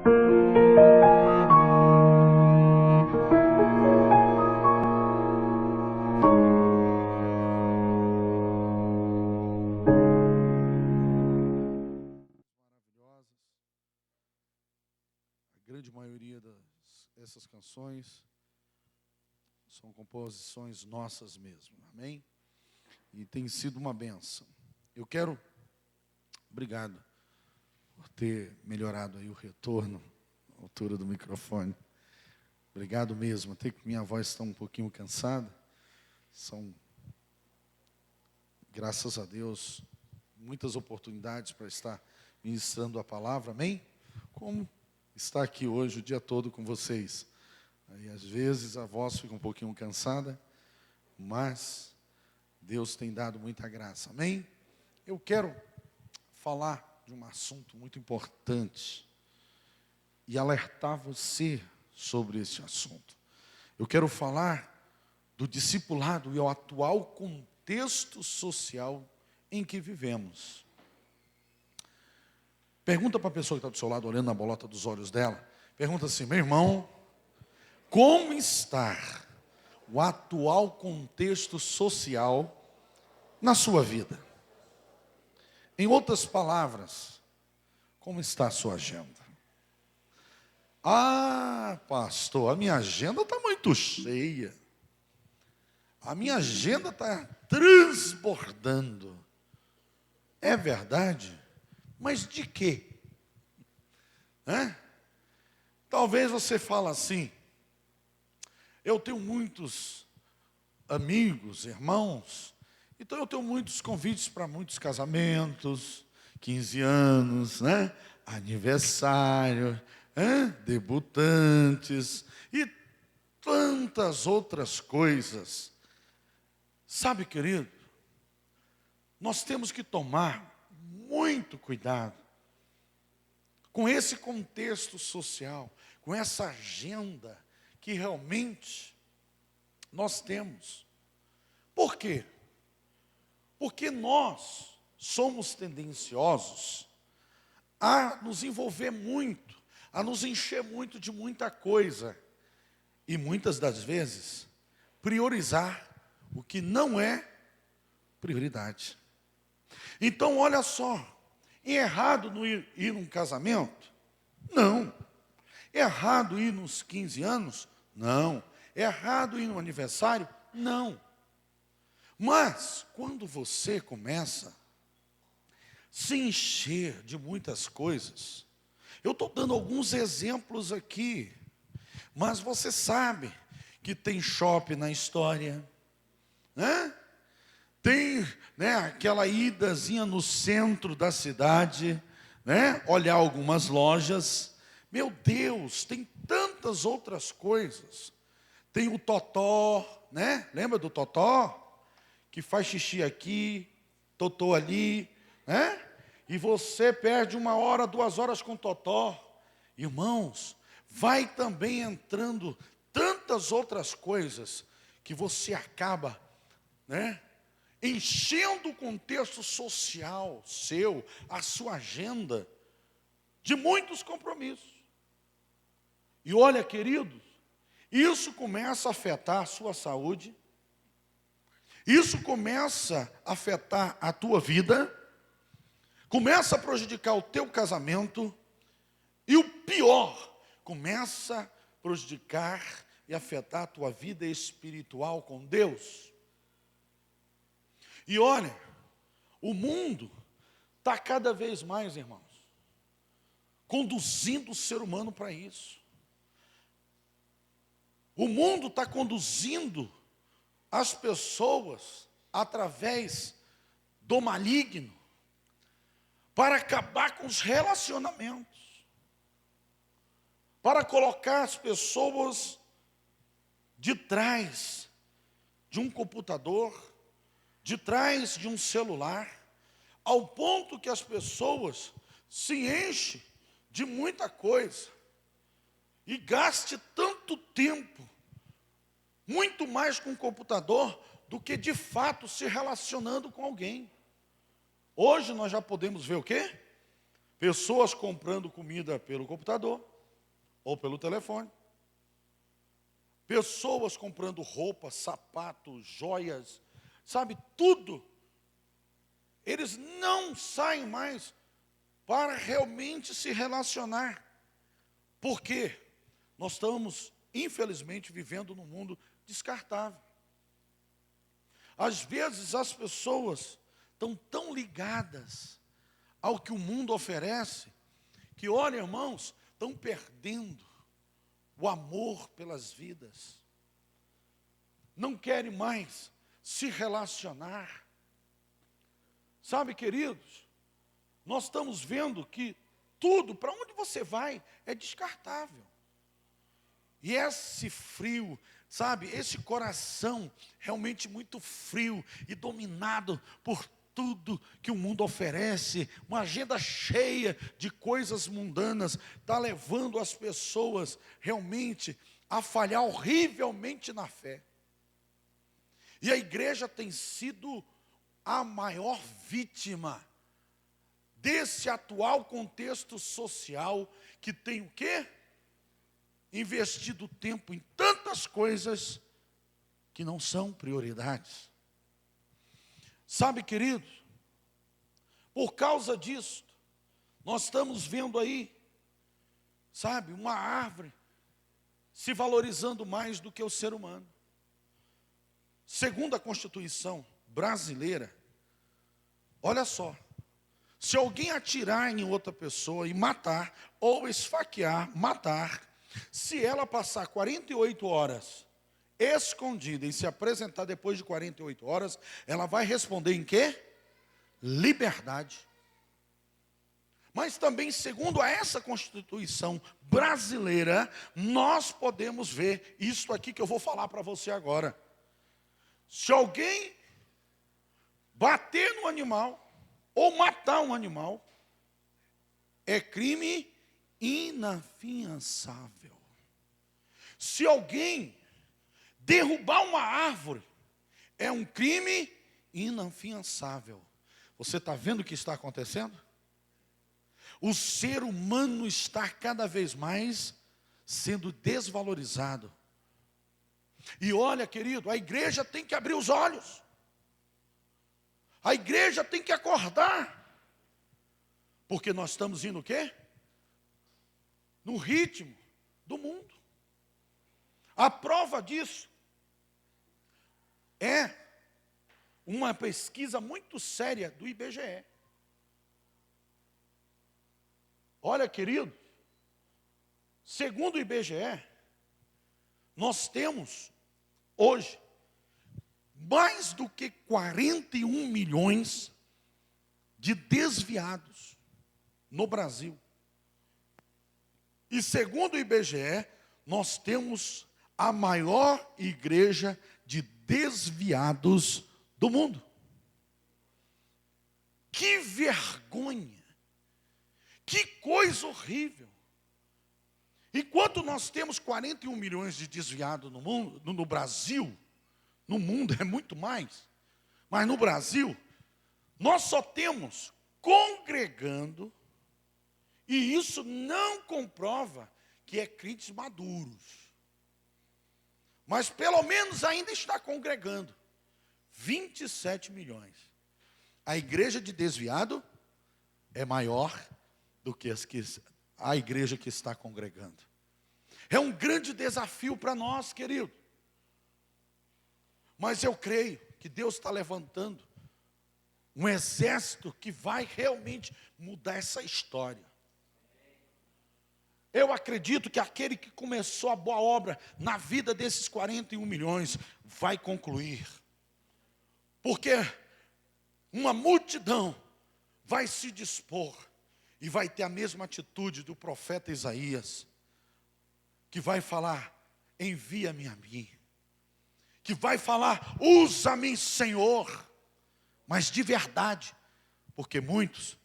A grande maioria dessas canções são composições nossas mesmo, amém? E tem sido uma bênção. Obrigado por ter melhorado aí o retorno, a altura do microfone. Obrigado mesmo, até que minha voz está um pouquinho cansada. São, graças a Deus, muitas oportunidades para estar ministrando a palavra, amém? Como estar aqui hoje o dia todo com vocês. Aí, às vezes a voz fica um pouquinho cansada, mas Deus tem dado muita graça, amém? Eu quero falar de um assunto muito importante e alertar você sobre esse assunto. Eu quero falar do discipulado e o atual contexto social em que vivemos. Pergunta para a pessoa que está do seu lado, olhando na bolota dos olhos dela, pergunta assim: meu irmão, como está o atual contexto social na sua vida? Em outras palavras, como está a sua agenda? Ah, pastor, a minha agenda está muito cheia. A minha agenda está transbordando. É verdade? Mas de quê? Talvez você fale assim: eu tenho muitos amigos, irmãos, então eu tenho muitos convites para muitos casamentos, 15 anos, aniversário, debutantes e tantas outras coisas. Sabe, querido, nós temos que tomar muito cuidado com esse contexto social, com essa agenda que realmente nós temos. Por quê? Porque nós somos tendenciosos a nos envolver muito, a nos encher muito de muita coisa e muitas das vezes priorizar o que não é prioridade. Então, olha só, é errado não ir num casamento? Não. É errado ir nos 15 anos? Não. É errado ir no aniversário? Não. Mas, quando você começa a se encher de muitas coisas, eu estou dando alguns exemplos aqui, mas você sabe que tem shopping na história, tem aquela idazinha no centro da cidade, olhar algumas lojas. Meu Deus, tem tantas outras coisas. Tem o totó, lembra do totó? Que faz xixi aqui, totó ali, e você perde 1 hora, 2 horas com o totó. Irmãos, vai também entrando tantas outras coisas que você acaba, enchendo o contexto social seu, a sua agenda, de muitos compromissos. E olha, queridos, isso começa a afetar a sua saúde, isso começa a afetar a tua vida, começa a prejudicar o teu casamento, e o pior, começa a prejudicar e afetar a tua vida espiritual com Deus. E olha, o mundo está cada vez mais, irmãos, conduzindo o ser humano para isso. O mundo está conduzindo as pessoas através do maligno para acabar com os relacionamentos, para colocar as pessoas de trás de um computador, de trás de um celular, ao ponto que as pessoas se enchem de muita coisa e gaste tanto tempo, muito mais com o computador, do que de fato se relacionando com alguém. Hoje nós já podemos ver o quê? Pessoas comprando comida pelo computador ou pelo telefone. Pessoas comprando roupas, sapatos, joias, sabe, tudo. Eles não saem mais para realmente se relacionar. Por quê? Nós estamos, infelizmente, vivendo num mundo descartável. Às vezes as pessoas estão tão ligadas ao que o mundo oferece, que, olha, irmãos, estão perdendo o amor pelas vidas. Não querem mais se relacionar. Sabe, queridos, nós estamos vendo que tudo, para onde você vai, é descartável. E esse frio, sabe, esse coração realmente muito frio e dominado por tudo que o mundo oferece, uma agenda cheia de coisas mundanas, está levando as pessoas realmente a falhar horrivelmente na fé. E a igreja tem sido a maior vítima desse atual contexto social que tem o quê? Investido tempo em tantas coisas que não são prioridades. Sabe, queridos, por causa disso, nós estamos vendo aí, sabe, uma árvore se valorizando mais do que o ser humano. Segundo a Constituição brasileira, olha só, se alguém atirar em outra pessoa e matar, ou esfaquear, matar, se ela passar 48 horas escondida e se apresentar depois de 48 horas, ela vai responder em quê? Liberdade. Mas também, segundo essa Constituição brasileira, nós podemos ver isso aqui que eu vou falar para você agora. Se alguém bater no animal ou matar um animal, é crime inafiançável. Se alguém derrubar uma árvore, é um crime inafiançável. Você está vendo o que está acontecendo? O ser humano está cada vez mais sendo desvalorizado. E olha, querido, a igreja tem que abrir os olhos. A igreja tem que acordar. Porque nós estamos indo o quê? No ritmo do mundo. A prova disso é uma pesquisa muito séria do IBGE. Olha, querido, segundo o IBGE, nós temos hoje mais do que 41 milhões de desviados no Brasil. E segundo o IBGE, nós temos a maior igreja de desviados do mundo. Que vergonha! Que coisa horrível! Enquanto nós temos 41 milhões de desviados no mundo, no Brasil, no mundo é muito mais, mas no Brasil, nós só temos congregando, e isso não comprova que é crentes maduros. Mas pelo menos ainda está congregando 27 milhões. A igreja de desviado é maior do que a igreja que está congregando. É um grande desafio para nós, querido. Mas eu creio que Deus está levantando um exército que vai realmente mudar essa história. Eu acredito que aquele que começou a boa obra na vida desses 41 milhões vai concluir. Porque uma multidão vai se dispor e vai ter a mesma atitude do profeta Isaías, que vai falar, envia-me a mim. Que vai falar, usa-me, Senhor. Mas de verdade, porque muitos,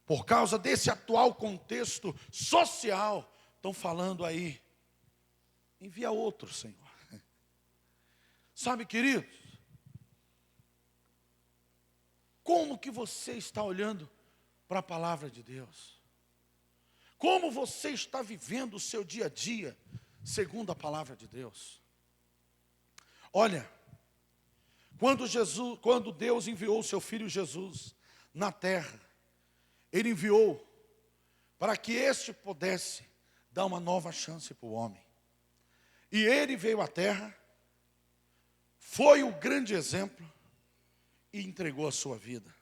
por causa desse atual contexto social, estão falando aí, envia outro, Senhor. Sabe, queridos, como que você está olhando para a palavra de Deus? Como você está vivendo o seu dia a dia, segundo a palavra de Deus? Olha, quando Deus enviou o seu Filho Jesus na terra, Ele enviou para que este pudesse dar uma nova chance para o homem. E Ele veio à terra, foi o grande exemplo e entregou a sua vida.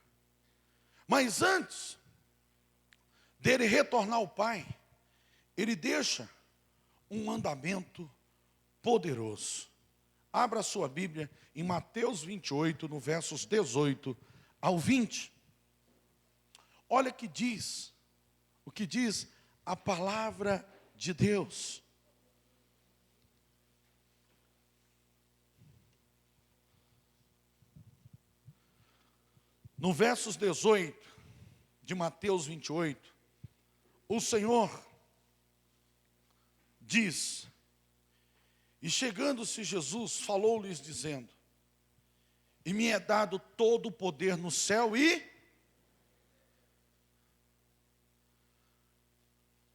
Mas antes dele retornar ao Pai, Ele deixa um mandamento poderoso. Abra a sua Bíblia em Mateus 28, no versos 18 ao 20. Olha o que diz a palavra de Deus. No versos 18 de Mateus 28, o Senhor diz: e chegando-se Jesus, falou-lhes dizendo: e me é dado todo o poder no céu e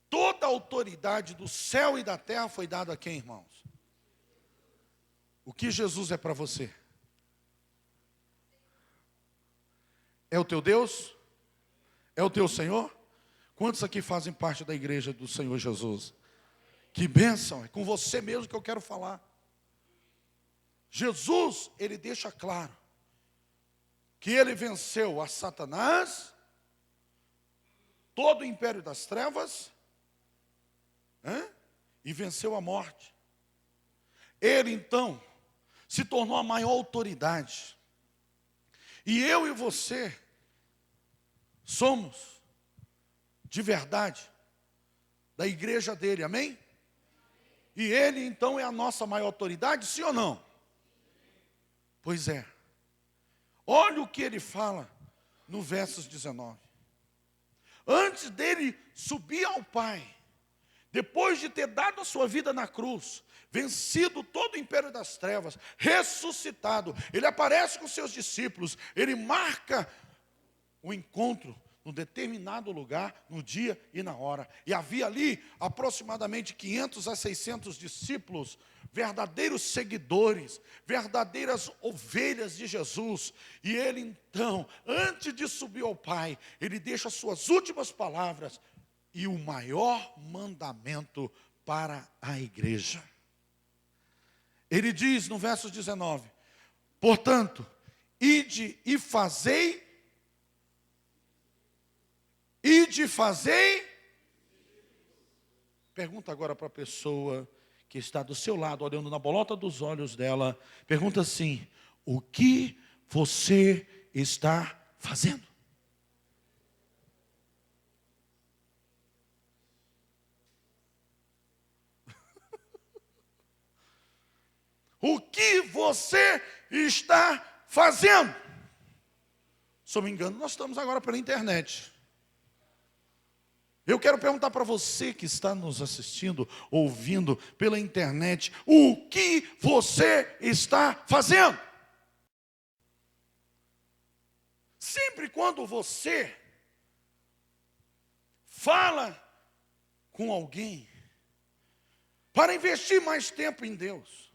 toda a autoridade do céu e da terra foi dada a quem, irmãos? O que Jesus é para você? É o teu Deus? É o teu Senhor? Quantos aqui fazem parte da igreja do Senhor Jesus? Que bênção, é com você mesmo que eu quero falar. Jesus, Ele deixa claro que Ele venceu a Satanás, todo o império das trevas, e venceu a morte. Ele então se tornou a maior autoridade. E eu e você somos de verdade da igreja dele, amém? E ele então é a nossa maior autoridade, sim ou não? Pois é. Olha o que ele fala no versos 19. Antes dele subir ao Pai, depois de ter dado a sua vida na cruz, vencido todo o império das trevas, ressuscitado, ele aparece com seus discípulos, ele marca o encontro num determinado lugar, no dia e na hora. E havia ali aproximadamente 500 a 600 discípulos, verdadeiros seguidores, verdadeiras ovelhas de Jesus. E ele então, antes de subir ao Pai, ele deixa as suas últimas palavras e o maior mandamento para a igreja. Ele diz no verso 19: portanto, ide e fazei. Pergunta agora para a pessoa que está do seu lado, olhando na bolota dos olhos dela. Pergunta assim: o que você está fazendo? O que você está fazendo? Se eu não me engano, nós estamos agora pela internet. Eu quero perguntar para você que está nos assistindo, ouvindo pela internet, o que você está fazendo? Sempre quando você fala com alguém para investir mais tempo em Deus,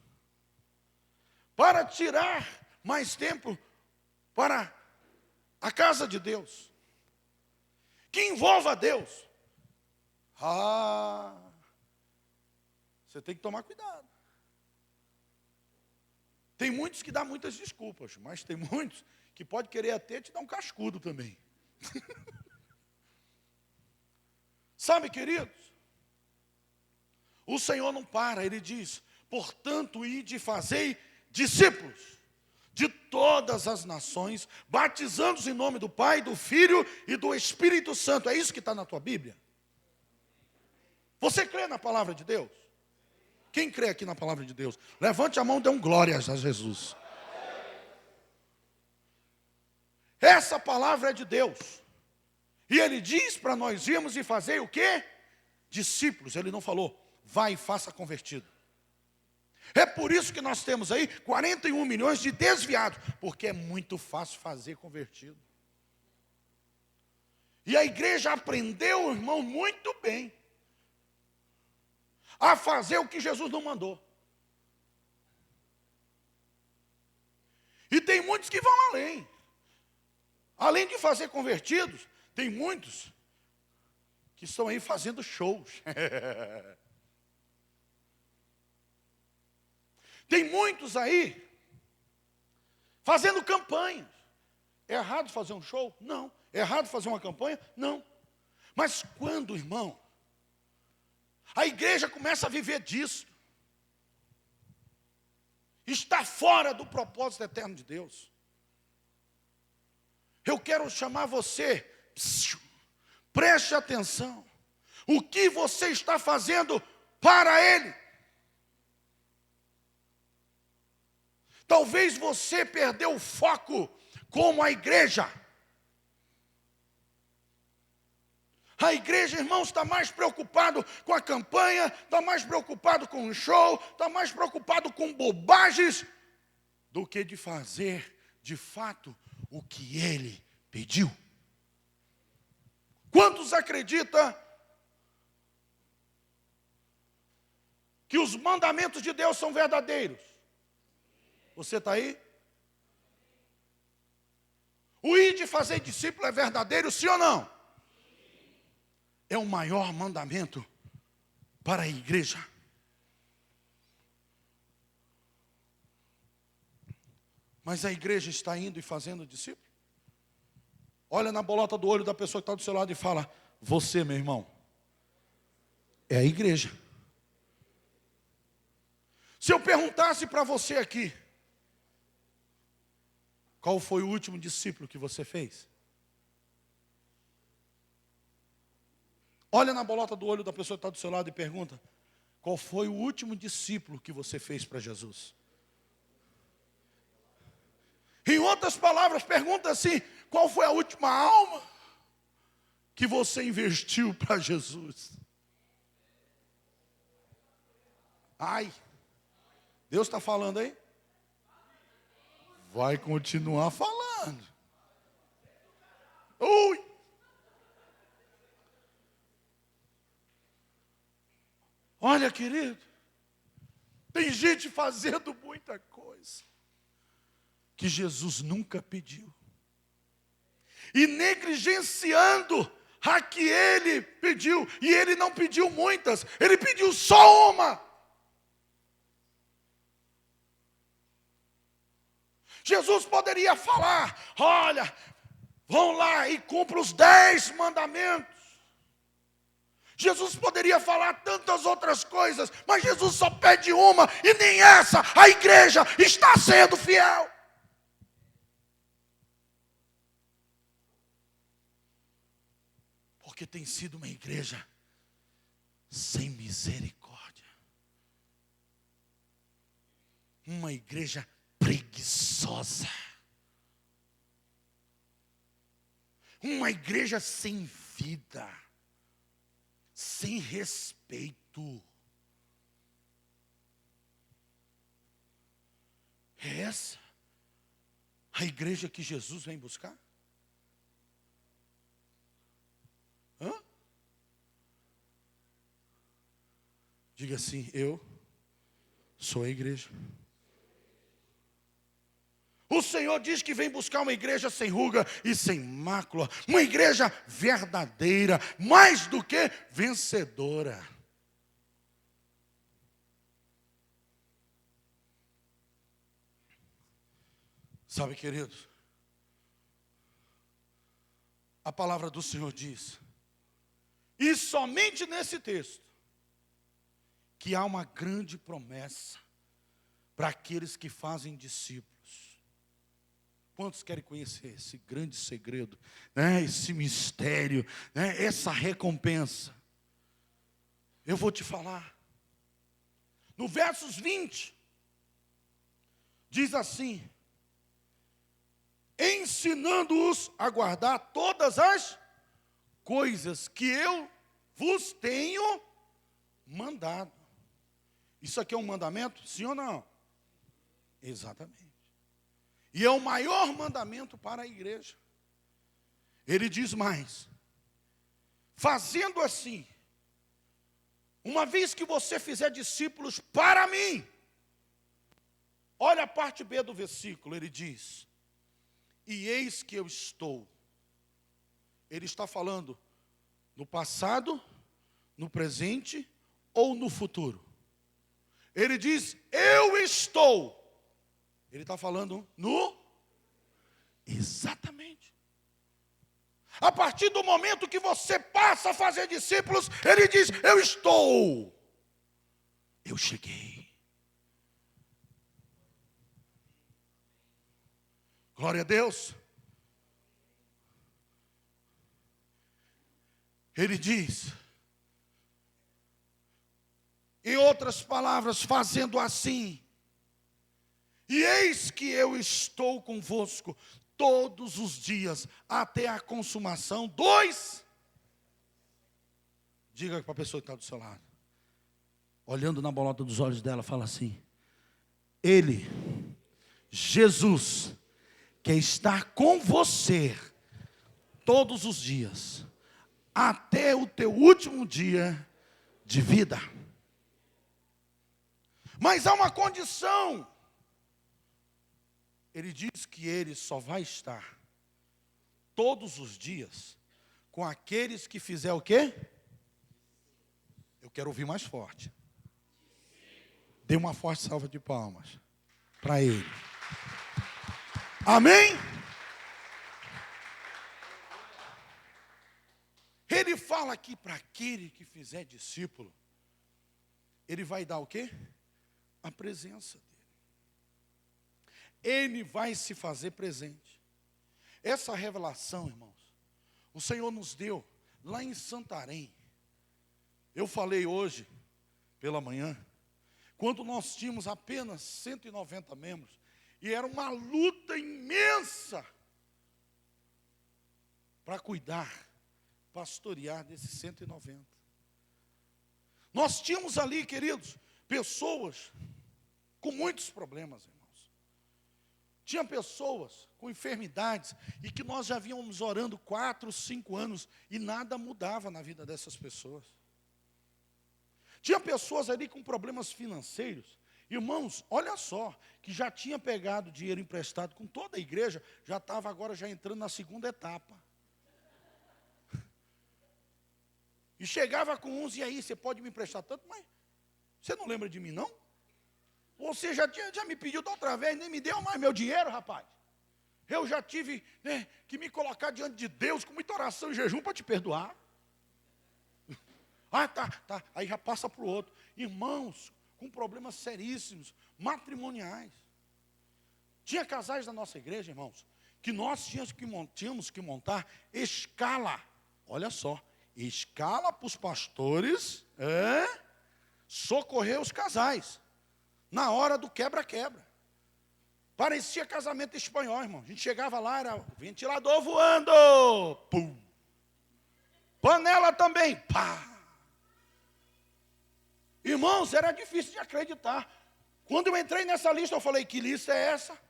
para tirar mais tempo para a casa de Deus, que envolva Deus, você tem que tomar cuidado. Tem muitos que dão muitas desculpas, mas tem muitos que pode querer até te dar um cascudo também. Sabe, queridos, o Senhor não para, Ele diz: portanto, ide e fazei discípulos de todas as nações, batizando-os em nome do Pai, do Filho e do Espírito Santo. É isso que está na tua Bíblia? Você crê na palavra de Deus? Quem crê aqui na palavra de Deus? Levante a mão e dê um glórias a Jesus. Essa palavra é de Deus. E Ele diz para nós irmos e fazer o quê? Discípulos. Ele não falou, vai e faça convertido. É por isso que nós temos aí 41 milhões de desviados, porque é muito fácil fazer convertido. E a igreja aprendeu, irmão, muito bem. a fazer o que Jesus não mandou. E tem muitos que vão além. Além de fazer convertidos, tem muitos que estão aí fazendo shows. Tem muitos aí fazendo campanhas. É errado fazer um show? Não. É errado fazer uma campanha? Não. Mas quando, irmão, a igreja começa a viver disso, está fora do propósito eterno de Deus. Eu quero chamar você, preste atenção, o que você está fazendo para Ele. Talvez você perdeu o foco como a igreja. A igreja, irmãos, está mais preocupado com a campanha, está mais preocupado com o show, está mais preocupado com bobagens, do que de fazer, de fato, o que Ele pediu. Quantos acreditam que os mandamentos de Deus são verdadeiros? Você está aí? O ir de fazer discípulo é verdadeiro, sim ou não? É o maior mandamento para a igreja. Mas a igreja está indo e fazendo discípulo? Olha na bolota do olho da pessoa que está do seu lado e fala: você, meu irmão, é a igreja. Se eu perguntasse para você aqui, qual foi o último discípulo que você fez? Olha na bolota do olho da pessoa que está do seu lado e pergunta: qual foi o último discípulo que você fez para Jesus? Em outras palavras, pergunta assim: qual foi a última alma que você investiu para Jesus? Ai, Deus está falando aí? Vai continuar falando. Ui! Olha, querido, tem gente fazendo muita coisa que Jesus nunca pediu, e negligenciando a que Ele pediu, e Ele não pediu muitas, Ele pediu só uma. Jesus poderia falar: olha, vão lá e cumpram os 10 mandamentos. Jesus poderia falar tantas outras coisas, mas Jesus só pede uma, e nem essa a igreja está sendo fiel. Porque tem sido uma igreja sem misericórdia. Uma igreja preguiçosa. Uma igreja sem vida. Sem respeito. É essa a igreja que Jesus vem buscar? Hã? Diga assim: eu sou a igreja. O Senhor diz que vem buscar uma igreja sem ruga e sem mácula, uma igreja verdadeira, mais do que vencedora. Sabe, queridos, a palavra do Senhor diz, e somente nesse texto, que há uma grande promessa para aqueles que fazem discípulos. Quantos querem conhecer esse grande segredo, né? Esse mistério, né? Essa recompensa? Eu vou te falar. No versos 20, diz assim: ensinando-os a guardar todas as coisas que eu vos tenho mandado. Isso aqui é um mandamento? Sim ou não? Exatamente. E é o maior mandamento para a igreja. Ele diz mais: fazendo assim, Uma vez que você fizer discípulos para mim, olha a parte B do versículo, ele diz, e eis que eu estou. Ele está falando no passado, no presente ou no futuro? Ele diz, eu estou. Ele está falando no... Exatamente. A partir do momento que você passa a fazer discípulos, ele diz, eu estou. Eu cheguei. Glória a Deus. Ele diz, em outras palavras, fazendo assim, e eis que eu estou convosco todos os dias, até a consumação dos... Diga para a pessoa que está do seu lado, olhando na bolota dos olhos dela, fala assim, Ele, Jesus, quer estar com você todos os dias, até o teu último dia de vida. Mas há uma condição. Ele diz que ele só vai estar todos os dias com aqueles que fizer o quê? Eu quero ouvir mais forte. Dê uma forte salva de palmas para ele. Amém? Ele fala aqui para aquele que fizer discípulo, ele vai dar o quê? A presença dele. Ele vai se fazer presente. Essa revelação, irmãos, o Senhor nos deu lá em Santarém. Eu falei hoje, pela manhã, quando nós tínhamos apenas 190 membros, e era uma luta imensa para cuidar, pastorear desses 190. Nós tínhamos ali, queridos, pessoas com muitos problemas, irmãos. Tinha pessoas com enfermidades e que nós já vínhamos orando 4, 5 anos e nada mudava na vida dessas pessoas. Tinha pessoas ali com problemas financeiros. Irmãos, olha só, que já tinha pegado dinheiro emprestado com toda a igreja, já estava agora já entrando na segunda etapa. E chegava com uns, e aí, você pode me emprestar tanto, mas você não lembra de mim, não? Você já me pediu da outra vez, nem me deu mais meu dinheiro, rapaz. Eu já tive que me colocar diante de Deus com muita oração e jejum para te perdoar. Ah, tá. Aí já passa para o outro. Irmãos, com problemas seríssimos, matrimoniais. Tinha casais da nossa igreja, irmãos, que nós tínhamos que montar escala. Olha só, escala para os pastores socorrer os casais. Na hora do quebra-quebra. Parecia casamento espanhol, irmão. A gente chegava lá, era ventilador voando. Pum. Panela também. Pá. Irmãos, era difícil de acreditar. Quando eu entrei nessa lista, eu falei, que lista é essa?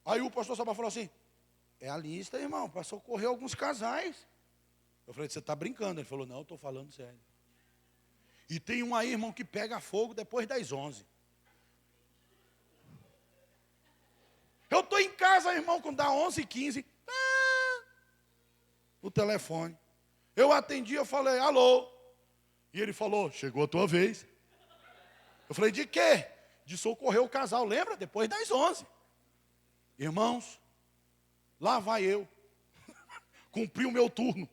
Aí o pastor Sabá falou assim, é a lista, irmão, para socorrer alguns casais. Eu falei, você está brincando? Ele falou, não, eu estou falando sério. E tem um aí, irmão, que pega fogo depois das 11. Eu estou em casa, irmão, quando dá 11h15. O telefone. Eu atendi, eu falei, alô. E ele falou, chegou a tua vez. Eu falei, de quê? De socorrer o casal, lembra? Depois das 11. Irmãos, lá vai eu. Cumpri o meu turno.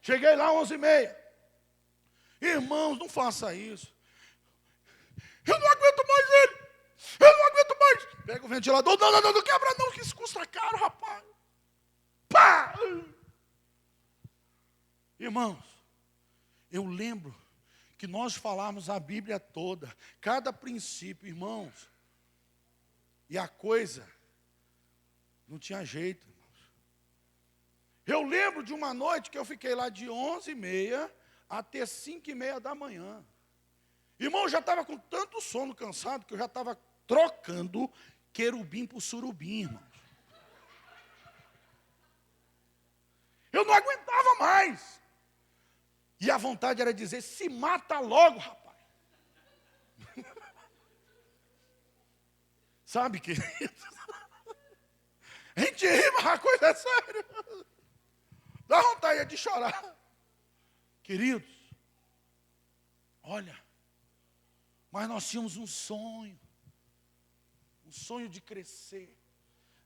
Cheguei lá 11h30. Irmãos, não faça isso. Eu não aguento mais ele. Eu não aguento mais. Pega o ventilador. Não quebra não, que isso custa caro, rapaz. Pá! Irmãos, eu lembro que nós falamos a Bíblia toda, cada princípio, irmãos. E a coisa não tinha jeito, irmãos. Eu lembro de uma noite que eu fiquei lá de 11h30 até 5h30 da manhã. Irmão, eu já estava com tanto sono, cansado, que eu já estava trocando querubim por surubim, irmãos. Eu não aguentava mais. E a vontade era dizer, se mata logo, rapaz. Sabe, querido? A gente ri, mas a coisa é séria. Dá vontade de chorar. Queridos, olha, mas nós tínhamos um sonho de crescer,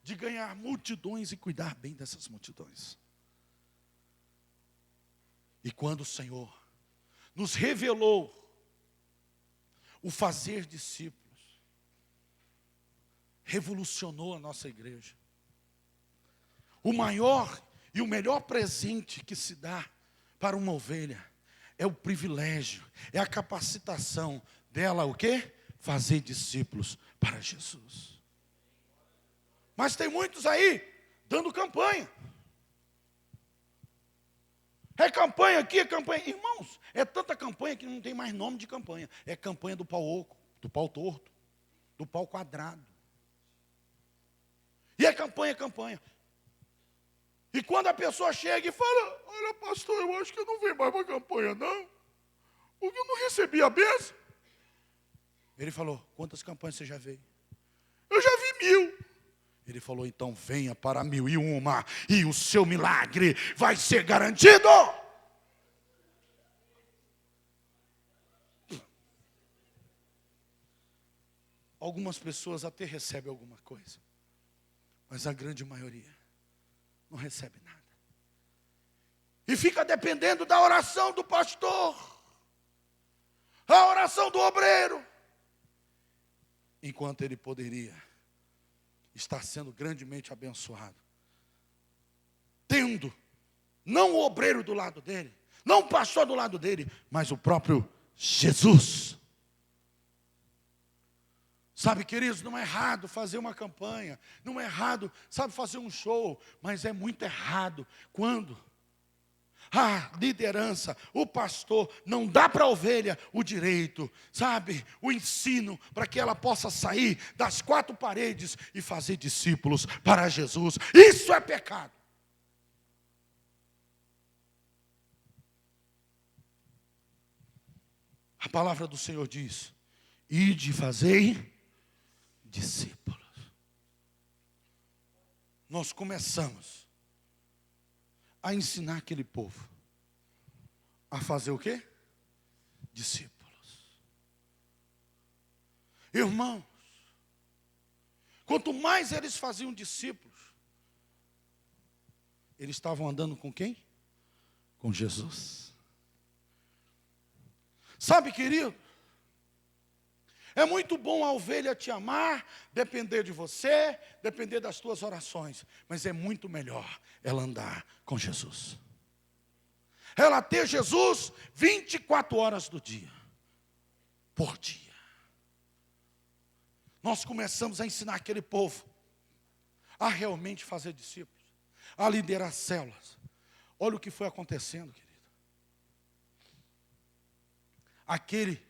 de ganhar multidões e cuidar bem dessas multidões. E quando o Senhor nos revelou o fazer discípulos, revolucionou a nossa igreja. O maior e o melhor presente que se dá para uma ovelha é o privilégio, é a capacitação dela, o quê? Fazer discípulos para Jesus. Mas tem muitos aí dando campanha. É campanha aqui, é campanha. Irmãos, é tanta campanha que não tem mais nome de campanha. É campanha do pau oco, do pau torto, do pau quadrado. E é campanha, campanha. E quando a pessoa chega e fala, olha pastor, eu acho que eu não venho mais para a campanha não, porque eu não recebi a bênção. Ele falou, quantas campanhas você já veio? Eu já vi 1000. Ele falou, então venha para 1001 e o seu milagre vai ser garantido. Algumas pessoas até recebem alguma coisa, mas a grande maioria não recebe nada. E fica dependendo da oração do pastor, a oração do obreiro, enquanto ele poderia estar sendo grandemente abençoado, tendo não o obreiro do lado dele, não o pastor do lado dele, mas o próprio Jesus. Sabe, queridos, não é errado fazer uma campanha, não é errado, sabe, fazer um show, mas é muito errado quando a liderança, o pastor, não dá para a ovelha o direito, sabe, o ensino, para que ela possa sair das 4 paredes e fazer discípulos para Jesus. Isso é pecado. A palavra do Senhor diz, ide fazei discípulos. Nós começamos a ensinar aquele povo a fazer o quê? Discípulos. Irmãos, quanto mais eles faziam discípulos, eles estavam andando com quem? Com Jesus. Sabe, querido, é muito bom a ovelha te amar, depender de você, depender das tuas orações, mas é muito melhor ela andar com Jesus. Ela ter Jesus 24 horas do dia, por dia. Nós começamos a ensinar aquele povo a realmente fazer discípulos, a liderar células. Olha o que foi acontecendo, querido. Aquele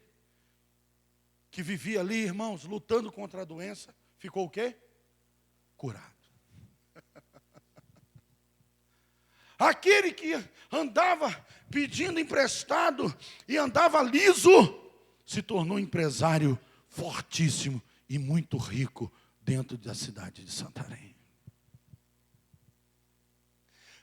que vivia ali, irmãos, lutando contra a doença, ficou o quê? Curado. Aquele que andava pedindo emprestado e andava liso, se tornou um empresário fortíssimo e muito rico dentro da cidade de Santarém.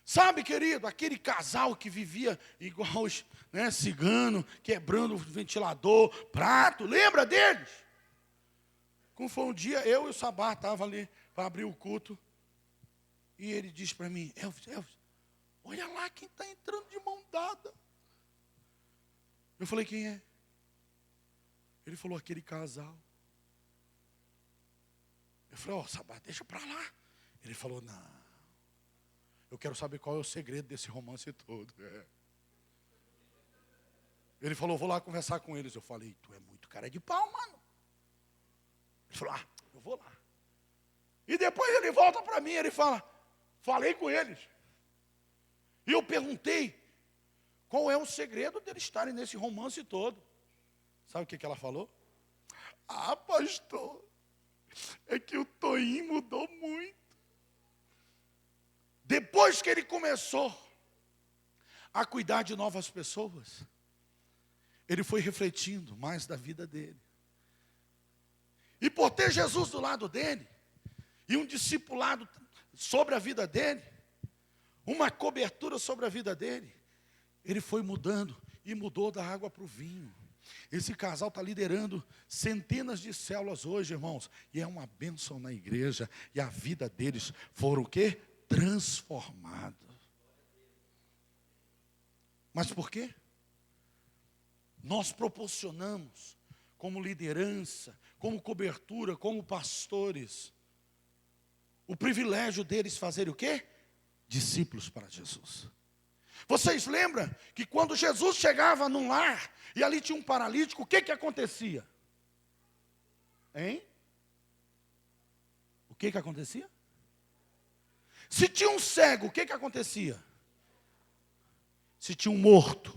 Sabe, querido, aquele casal que vivia igual os cigano, quebrando o ventilador, prato, lembra deles? Como foi um dia, eu e o Sabá estavam ali para abrir o culto, e ele disse para mim, Elvis, olha lá quem está entrando de mão dada. Eu falei, quem é? Ele falou, aquele casal. Eu falei, Sabá, deixa para lá. Ele falou, não. Eu quero saber qual é o segredo desse romance todo. Ele falou, vou lá conversar com eles. Eu falei, tu é muito cara de pau, mano. Ele falou, eu vou lá. E depois ele volta para mim, ele fala, falei com eles. E eu perguntei, qual é o segredo deles estarem nesse romance todo? Sabe o que ela falou? Pastor, é que o Toinho mudou muito. Depois que ele começou a cuidar de novas pessoas, ele foi refletindo mais da vida dele. E por ter Jesus do lado dele, e um discipulado sobre a vida dele, uma cobertura sobre a vida dele, ele foi mudando, e mudou da água para o vinho. Esse casal está liderando centenas de células hoje, irmãos, e é uma bênção na igreja, e a vida deles foram o quê? Transformada. Mas por quê? Nós proporcionamos, como liderança, como cobertura, como pastores, o privilégio deles fazerem o quê? Discípulos para Jesus. Vocês lembram que quando Jesus chegava num lar, e ali tinha um paralítico, o que acontecia? Hein? O que acontecia? Se tinha um cego, o que acontecia? Se tinha um morto.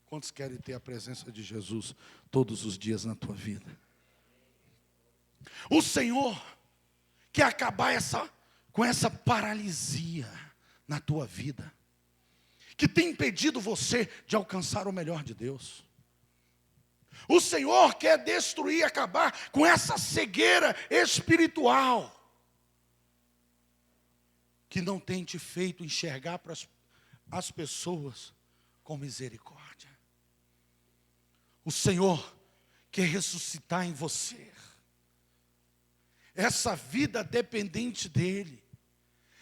Quantos querem ter a presença de Jesus todos os dias na tua vida? O Senhor quer acabar com essa paralisia na tua vida, que tem impedido você de alcançar o melhor de Deus. O Senhor quer destruir, acabar com essa cegueira espiritual, que não tem te feito enxergar para as pessoas com misericórdia. O Senhor quer ressuscitar em você essa vida dependente dEle,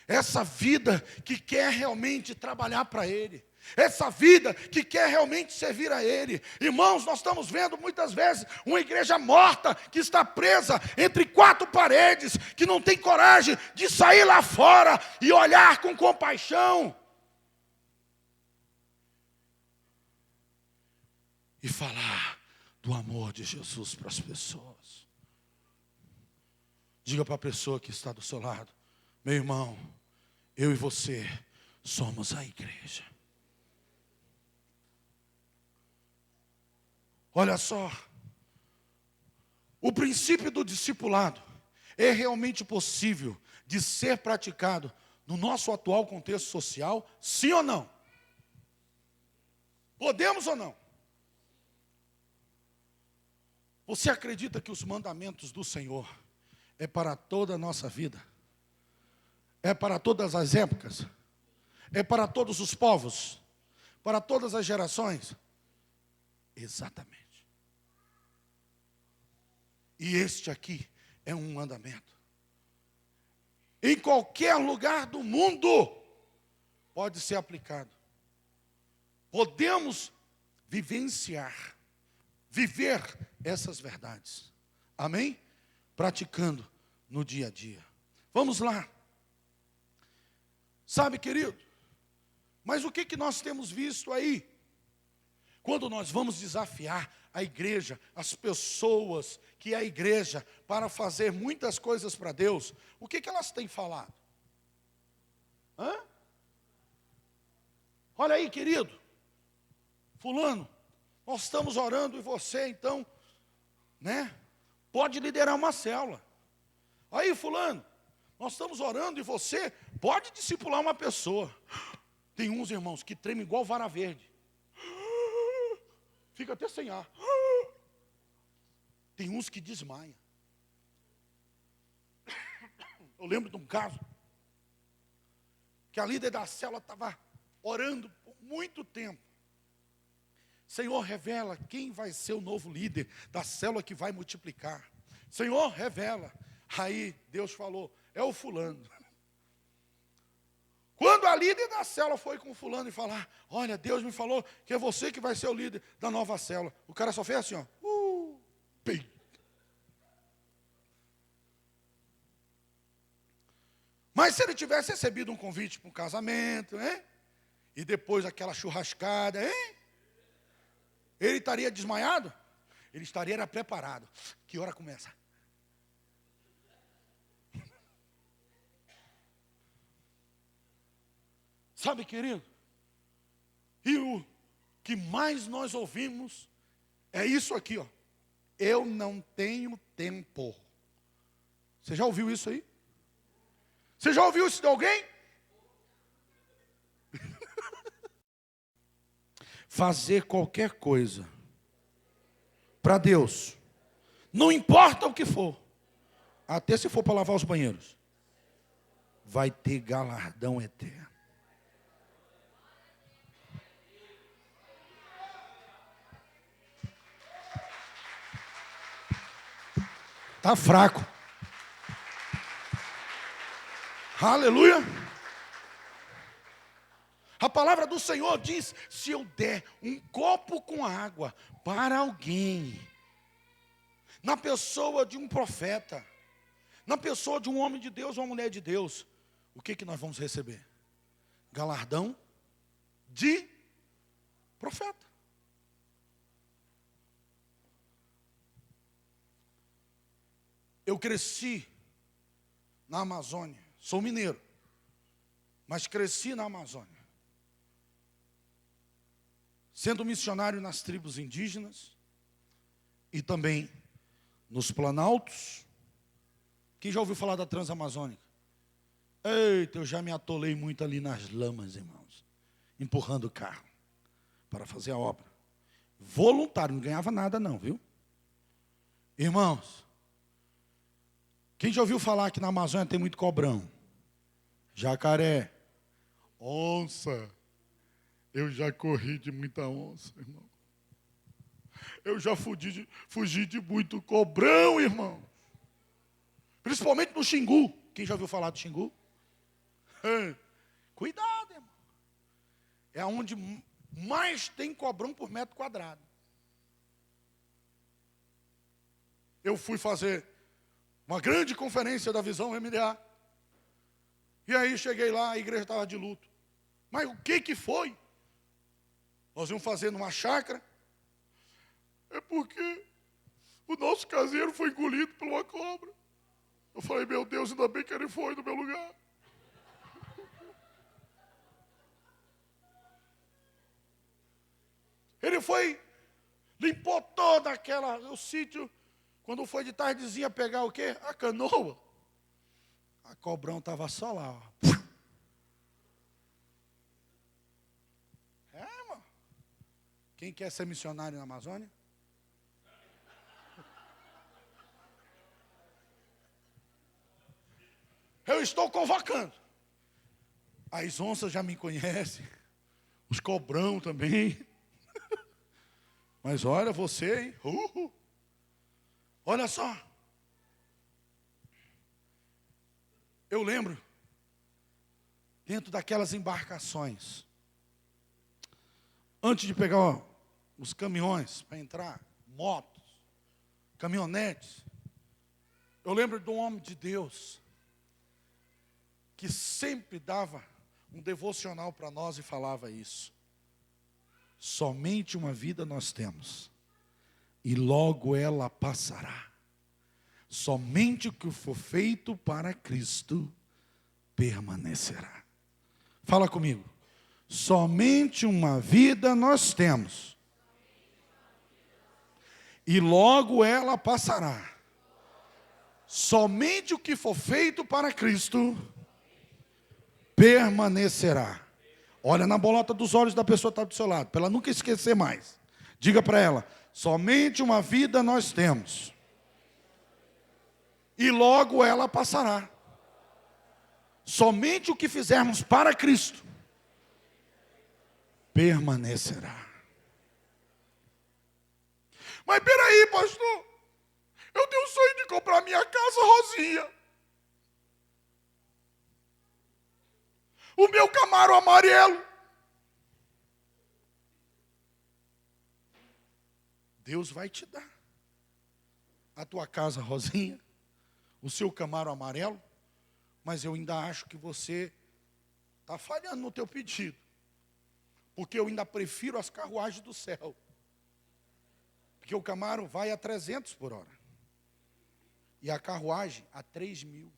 essa vida que quer realmente trabalhar para Ele, essa vida que quer realmente servir a Ele. Irmãos, nós estamos vendo muitas vezes uma igreja morta, que está presa entre quatro paredes, que não tem coragem de sair lá fora e olhar com compaixão e falar do amor de Jesus para as pessoas. Diga para a pessoa que está do seu lado: meu irmão, eu e você somos a igreja. Olha só, o princípio do discipulado é realmente possível de ser praticado no nosso atual contexto social, sim ou não? Podemos ou não? Você acredita que os mandamentos do Senhor é para toda a nossa vida? É para todas as épocas? É para todos os povos? Para todas as gerações? Exatamente. E este aqui é um mandamento. Em qualquer lugar do mundo pode ser aplicado. Podemos vivenciar, viver essas verdades. Amém? Praticando no dia a dia. Vamos lá. Sabe, querido, mas o que nós temos visto aí? Quando nós vamos desafiar a igreja, as pessoas que é a igreja, para fazer muitas coisas para Deus, o que elas têm falado? Olha aí, querido, fulano, nós estamos orando e você então, pode liderar uma célula. Aí, fulano, nós estamos orando e você pode discipular uma pessoa. Tem uns irmãos que tremem igual vara verde. Fica até sem ar. Tem uns que desmaiam. Eu lembro de um caso, que a líder da célula estava orando por muito tempo. Senhor, revela quem vai ser o novo líder da célula que vai multiplicar. Senhor, revela. Aí Deus falou, é o fulano. Quando a líder da célula foi com o fulano e falar, olha, Deus me falou que é você que vai ser o líder da nova célula. O cara só fez assim, ó. Pei. Mas se ele tivesse recebido um convite para um casamento, e depois aquela churrascada, ele estaria desmaiado? Ele estaria preparado. Que hora começa? Sabe, querido? E o que mais nós ouvimos é isso aqui, ó. Eu não tenho tempo. Você já ouviu isso aí? Você já ouviu isso de alguém? fazer qualquer coisa para Deus, não importa o que for, até se for para lavar os banheiros, vai ter galardão eterno. Está fraco. Aleluia. A palavra do Senhor diz: se eu der um copo com água para alguém, na pessoa de um profeta, na pessoa de um homem de Deus ou uma mulher de Deus, o que nós vamos receber? Galardão de profeta. Eu cresci na Amazônia, sou mineiro, mas cresci na Amazônia, sendo missionário nas tribos indígenas e também nos planaltos. Quem já ouviu falar da Transamazônica? Eita, eu já me atolei muito ali nas lamas, irmãos, empurrando o carro para fazer a obra. Voluntário, não ganhava nada não, viu? Irmãos, quem já ouviu falar que na Amazônia tem muito cobrão? Jacaré, onça. Eu já corri de muita onça, irmão. Eu já fugi de muito cobrão, irmão. Principalmente no Xingu. Quem já ouviu falar do Xingu? Cuidado, irmão. É onde mais tem cobrão por metro quadrado. Eu fui fazer uma grande conferência da Visão MDA. E aí cheguei lá, a igreja estava de luto. Mas o que foi? Nós íamos fazer numa chácara. É porque o nosso caseiro foi engolido por uma cobra. Eu falei, meu Deus, ainda bem que ele foi no meu lugar. Ele foi, limpou toda o sítio. Quando foi de tardezinha pegar o quê? A canoa. A cobrão estava só lá, ó. Irmão. Quem quer ser missionário na Amazônia? Eu estou convocando. As onças já me conhecem. Os cobrão também. Mas olha você, hein? Olha só. Eu lembro, dentro daquelas embarcações, antes de pegar os caminhões para entrar, motos, caminhonetes, eu lembro de um homem de Deus que sempre dava um devocional para nós e falava isso. Somente uma vida nós temos, e logo ela passará. Somente o que for feito para Cristo permanecerá. Fala comigo. Somente uma vida nós temos, e logo ela passará. Somente o que for feito para Cristo permanecerá. Olha na bolota dos olhos da pessoa que está do seu lado, para ela nunca esquecer mais. Diga para ela, somente uma vida nós temos, e logo ela passará. Somente o que fizermos para Cristo permanecerá. Mas peraí, pastor, eu tenho o sonho de comprar minha casa rosinha, o meu Camaro amarelo. Deus vai te dar a tua casa rosinha, o seu Camaro amarelo, mas eu ainda acho que você está falhando no teu pedido, porque eu ainda prefiro as carruagens do céu, porque o Camaro vai a 300 por hora, e a carruagem a 3.000.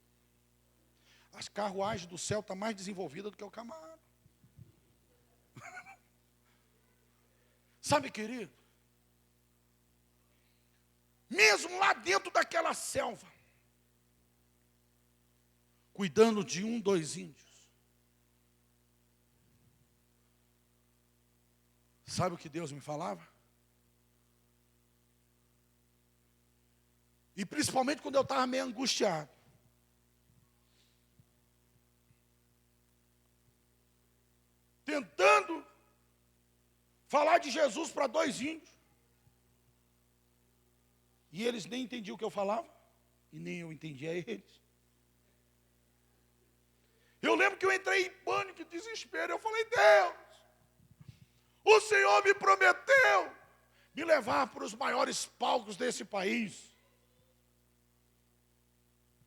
As carruagens do céu estão mais desenvolvidas do que o Camaro. Sabe, querido, mesmo lá dentro daquela selva, cuidando de 2 índios, Sabe o que Deus me falava? E principalmente quando eu estava meio angustiado. Tentando falar de Jesus para 2 índios. E eles nem entendiam o que eu falava. E nem eu entendia eles. Eu lembro que eu entrei em pânico e desespero. Eu falei, Deus, o Senhor me prometeu me levar para os maiores palcos desse país.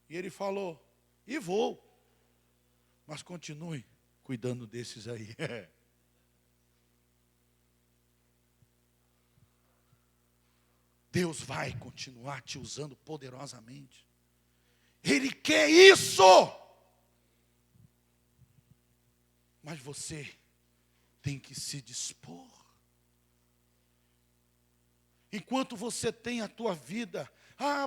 E Ele falou, e vou. Mas continue cuidando desses aí. Deus vai continuar te usando poderosamente. Ele quer isso. Mas você tem que se dispor. Enquanto você tem a tua vida,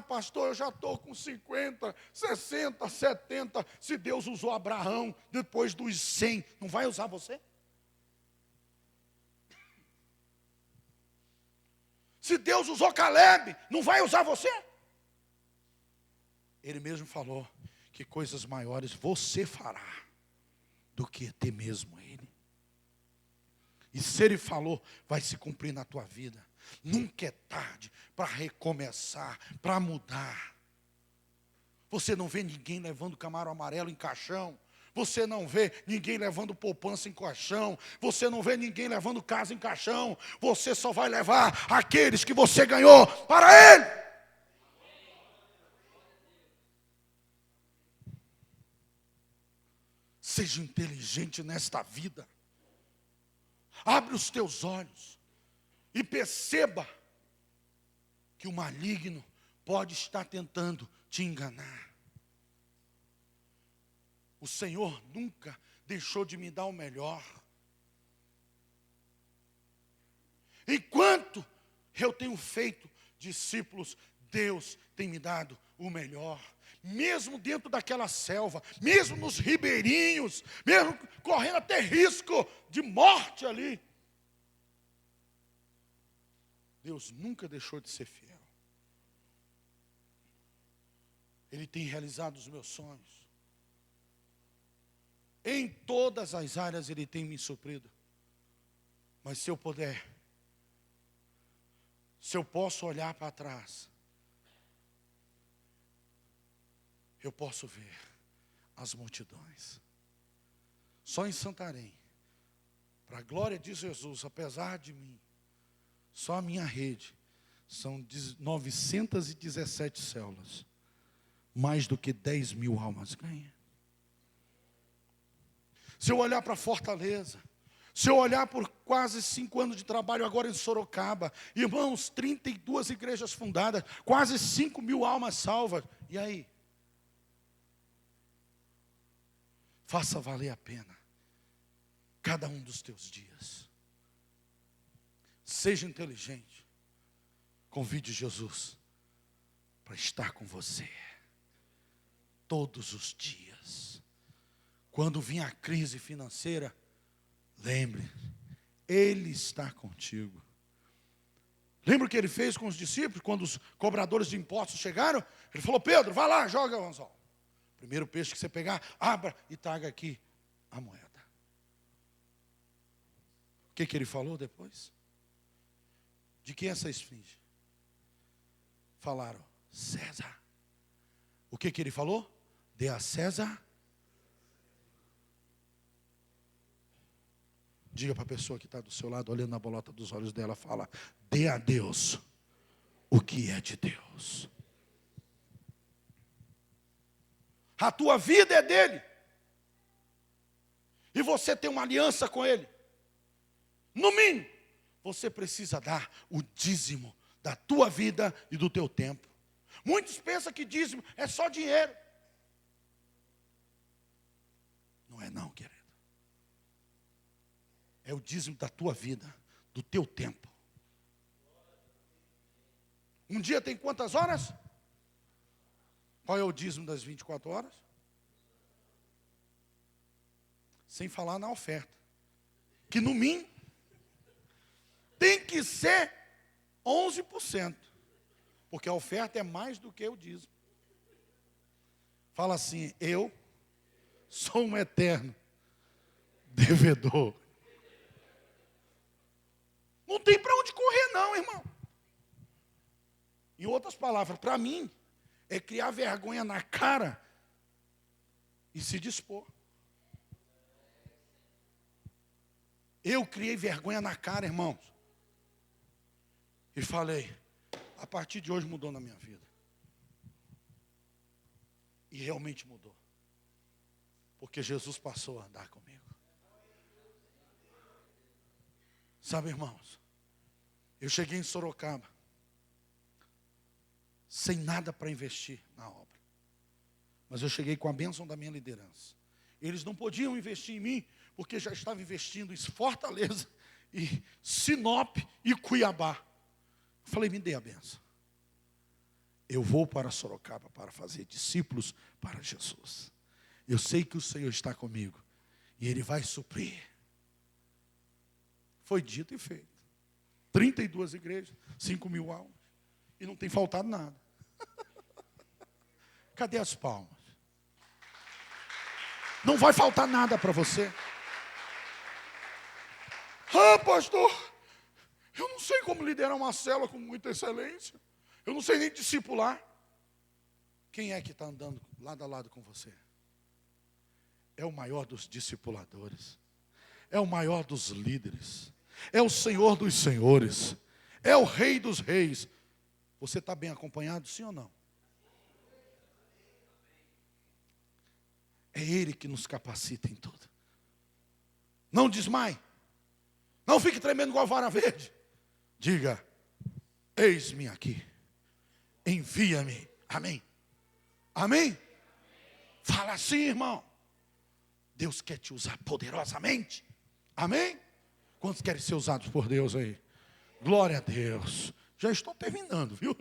pastor, eu já estou com 50, 60, 70. Se Deus usou Abraão depois dos 100, não vai usar você? Se Deus usou Caleb, não vai usar você? Ele mesmo falou que coisas maiores você fará do que até mesmo ele. E se ele falou, vai se cumprir na tua vida. Nunca é tarde para recomeçar, para mudar. Você não vê ninguém levando camarão amarelo em caixão. Você não vê ninguém levando poupança em caixão. Você não vê ninguém levando casa em caixão. Você só vai levar aqueles que você ganhou para Ele. Seja inteligente nesta vida. Abre os teus olhos e perceba que o maligno pode estar tentando te enganar. O Senhor nunca deixou de me dar o melhor. Enquanto eu tenho feito discípulos, Deus tem me dado o melhor. Mesmo dentro daquela selva, mesmo nos ribeirinhos, mesmo correndo até risco de morte ali. Deus nunca deixou de ser fiel. Ele tem realizado os meus sonhos. Em todas as áreas Ele tem me suprido. Mas se eu puder, se eu posso olhar para trás, eu posso ver as multidões. Só em Santarém, para a glória de Jesus, apesar de mim, só a minha rede, são 917 células. Mais do que 10 mil almas ganha. Se eu olhar para Fortaleza, se eu olhar por quase 5 anos de trabalho agora em Sorocaba, irmãos, 32 igrejas fundadas, quase 5 mil almas salvas. E aí? Faça valer a pena cada um dos teus dias. Seja inteligente. Convide Jesus para estar com você todos os dias. Quando vir a crise financeira, lembre, Ele está contigo. Lembra o que Ele fez com os discípulos, quando os cobradores de impostos chegaram? Ele falou, Pedro, vai lá, joga o anzol. Primeiro peixe que você pegar, abra e traga aqui a moeda. O que Ele falou depois? De quem é essa esfinge? Falaram, César. O que Ele falou? Dê a César. Diga para a pessoa que está do seu lado, olhando na bolota dos olhos dela, fala, dê a Deus o que é de Deus. A tua vida é dele. E você tem uma aliança com ele. No mínimo, você precisa dar o dízimo da tua vida e do teu tempo. Muitos pensam que dízimo é só dinheiro. Não é não, querido. É o dízimo da tua vida, do teu tempo. Um dia tem quantas horas? Qual é o dízimo das 24 horas? Sem falar na oferta. Que no mínimo, que ser 11%, porque a oferta é mais do que o dízimo. Fala assim: eu sou um eterno devedor. Não tem para onde correr não, irmão. Em outras palavras, para mim, é criar vergonha na cara e se dispor. Eu criei vergonha na cara, irmãos. E falei, a partir de hoje mudou na minha vida. E realmente mudou. Porque Jesus passou a andar comigo. Sabe, irmãos, eu cheguei em Sorocaba, sem nada para investir na obra. Mas eu cheguei com a bênção da minha liderança. Eles não podiam investir em mim, porque já estava investindo em Fortaleza, e Sinop e Cuiabá. Falei, me dê a bênção. Eu vou para Sorocaba para fazer discípulos para Jesus. Eu sei que o Senhor está comigo, e Ele vai suprir. Foi dito e feito. 32 igrejas, 5.000 almas. E não tem faltado nada. Cadê as palmas? Não vai faltar nada para você. Ah, pastor, eu não sei como liderar uma célula com muita excelência. Eu não sei nem discipular. Quem é que está andando lado a lado com você? É o maior dos discipuladores. É o maior dos líderes. É o Senhor dos senhores. É o Rei dos reis. Você está bem acompanhado, sim ou não? É Ele que nos capacita em tudo. Não desmaie. Não fique tremendo igual a vara verde. Diga, eis-me aqui. Envia-me. Amém. Amém? Fala assim, irmão. Deus quer te usar poderosamente. Amém? Quantos querem ser usados por Deus aí? Glória a Deus. Já estou terminando, viu?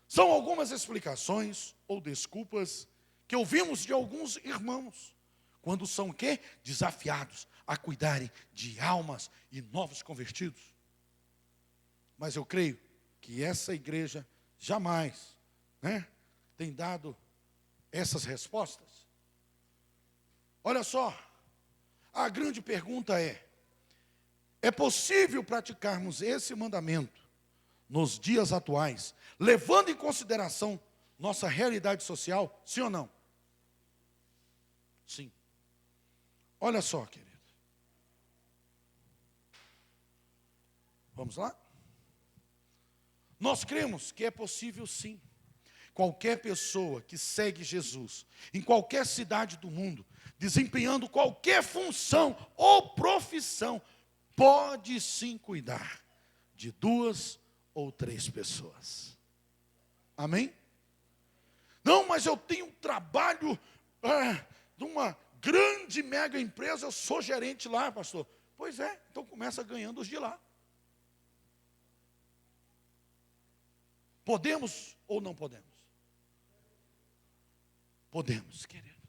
São algumas explicações ou desculpas que ouvimos de alguns irmãos, quando são o quê? Desafiados a cuidarem de almas e novos convertidos. Mas eu creio que essa igreja jamais, tem dado essas respostas. Olha só, a grande pergunta é possível praticarmos esse mandamento nos dias atuais, levando em consideração nossa realidade social, sim ou não? Sim. Olha só, querido. Vamos lá? Nós cremos que é possível sim. Qualquer pessoa que segue Jesus, em qualquer cidade do mundo, desempenhando qualquer função ou profissão, pode sim cuidar de 2 ou 3 pessoas. Amém? Não, mas eu tenho um trabalho de uma grande mega empresa, eu sou gerente lá, pastor. Pois é, então começa ganhando os de lá. Podemos ou não podemos? Podemos, querido.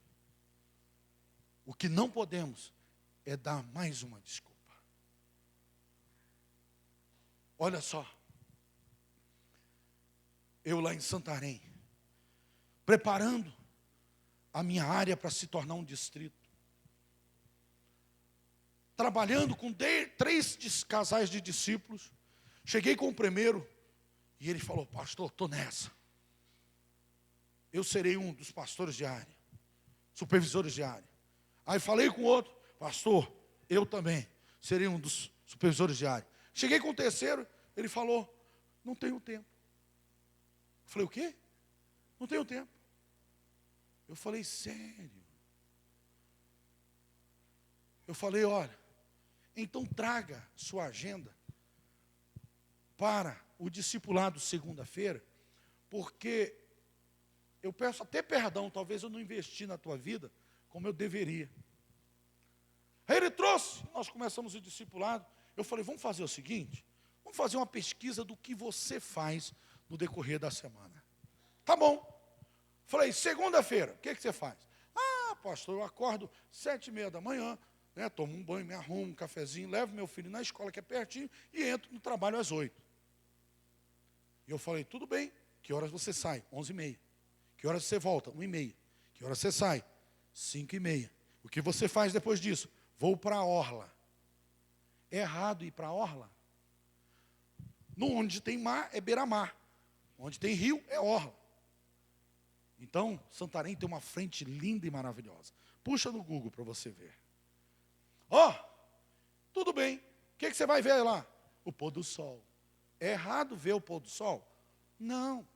O que não podemos é dar mais uma desculpa. Olha só. Eu lá em Santarém, preparando a minha área para se tornar um distrito. Trabalhando com 3 casais de discípulos. Cheguei com o primeiro e ele falou, pastor, estou nessa. Eu serei um dos pastores de área, supervisores de área. Aí falei com o outro, pastor, eu também serei um dos supervisores de área. Cheguei com o terceiro, ele falou, não tenho tempo. Eu falei, o quê? Não tenho tempo. Eu falei, sério? Eu falei, olha, então traga sua agenda para o discipulado segunda-feira, porque eu peço até perdão, talvez eu não investi na tua vida como eu deveria. Aí ele trouxe, nós começamos o discipulado. Eu falei, vamos fazer o seguinte, vamos fazer uma pesquisa do que você faz no decorrer da semana. Tá bom. Falei, segunda-feira, o que você faz? Ah, pastor, eu acordo 7:30 da manhã, né, tomo um banho, me arrumo, um cafezinho, levo meu filho na escola, que é pertinho, e entro no trabalho às 8. E eu falei, tudo bem, que horas você sai? 11h30. Que horas você volta? 1h30. Que horas você sai? 5h30. O que você faz depois disso? Vou para a orla. É errado ir para a orla? Onde tem mar é beira-mar. Onde tem rio é orla. Então, Santarém tem uma frente linda e maravilhosa. Puxa no Google para você ver. Tudo bem. O que você vai ver lá? O pôr do sol. É errado ver o pôr do sol? Não.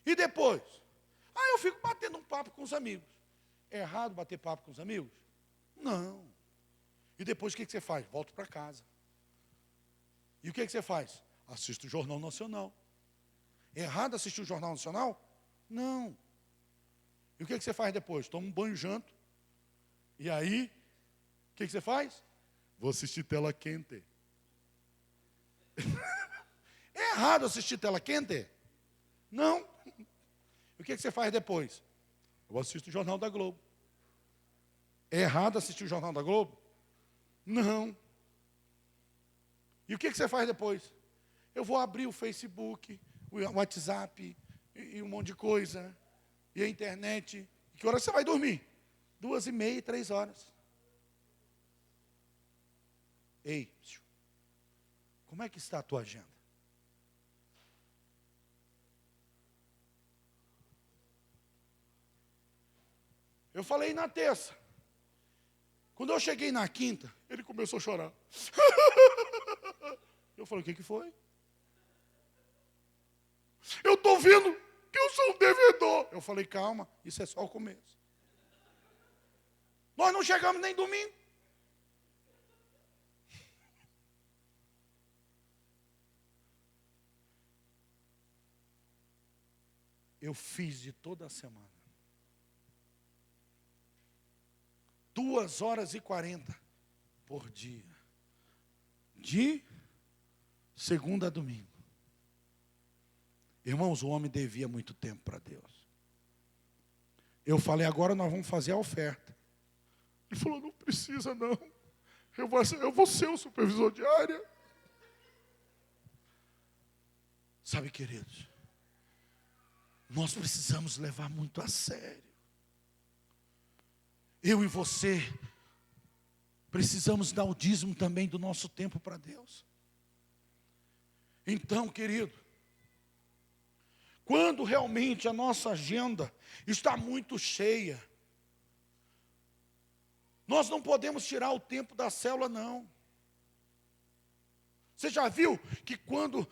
E depois? Eu fico batendo um papo com os amigos. É errado bater papo com os amigos? Não. E depois o que você faz? Volto para casa. E o que você faz? Assisto o Jornal Nacional. É errado assistir o Jornal Nacional? Não. E o que você faz depois? Toma um banho, janto. E aí, o que você faz? Vou assistir tela quente. É errado assistir tela quente? Não. E o que você faz depois? Eu assisto o Jornal da Globo. É errado assistir o Jornal da Globo? Não. E o que você faz depois? Eu vou abrir o Facebook, o WhatsApp, e um monte de coisa, e a internet. E que hora você vai dormir? 2h30, 3h. Ei, como é que está a tua agenda? Eu falei na terça. Quando eu cheguei na quinta, ele começou a chorar. Eu falei, o que foi? Eu estou vendo que eu sou um devedor. Eu falei, calma, isso é só o começo. Nós não chegamos nem domingo. Eu fiz de toda a semana. 2h40 por dia. De segunda a domingo. Irmãos, o homem devia muito tempo para Deus. Eu falei, agora nós vamos fazer a oferta. Ele falou, não precisa não. Eu vou ser o supervisor de área. Sabe, queridos, nós precisamos levar muito a sério. Eu e você precisamos dar o dízimo também do nosso tempo para Deus. Então, querido, quando realmente a nossa agenda está muito cheia, nós não podemos tirar o tempo da célula, não. Você já viu que quando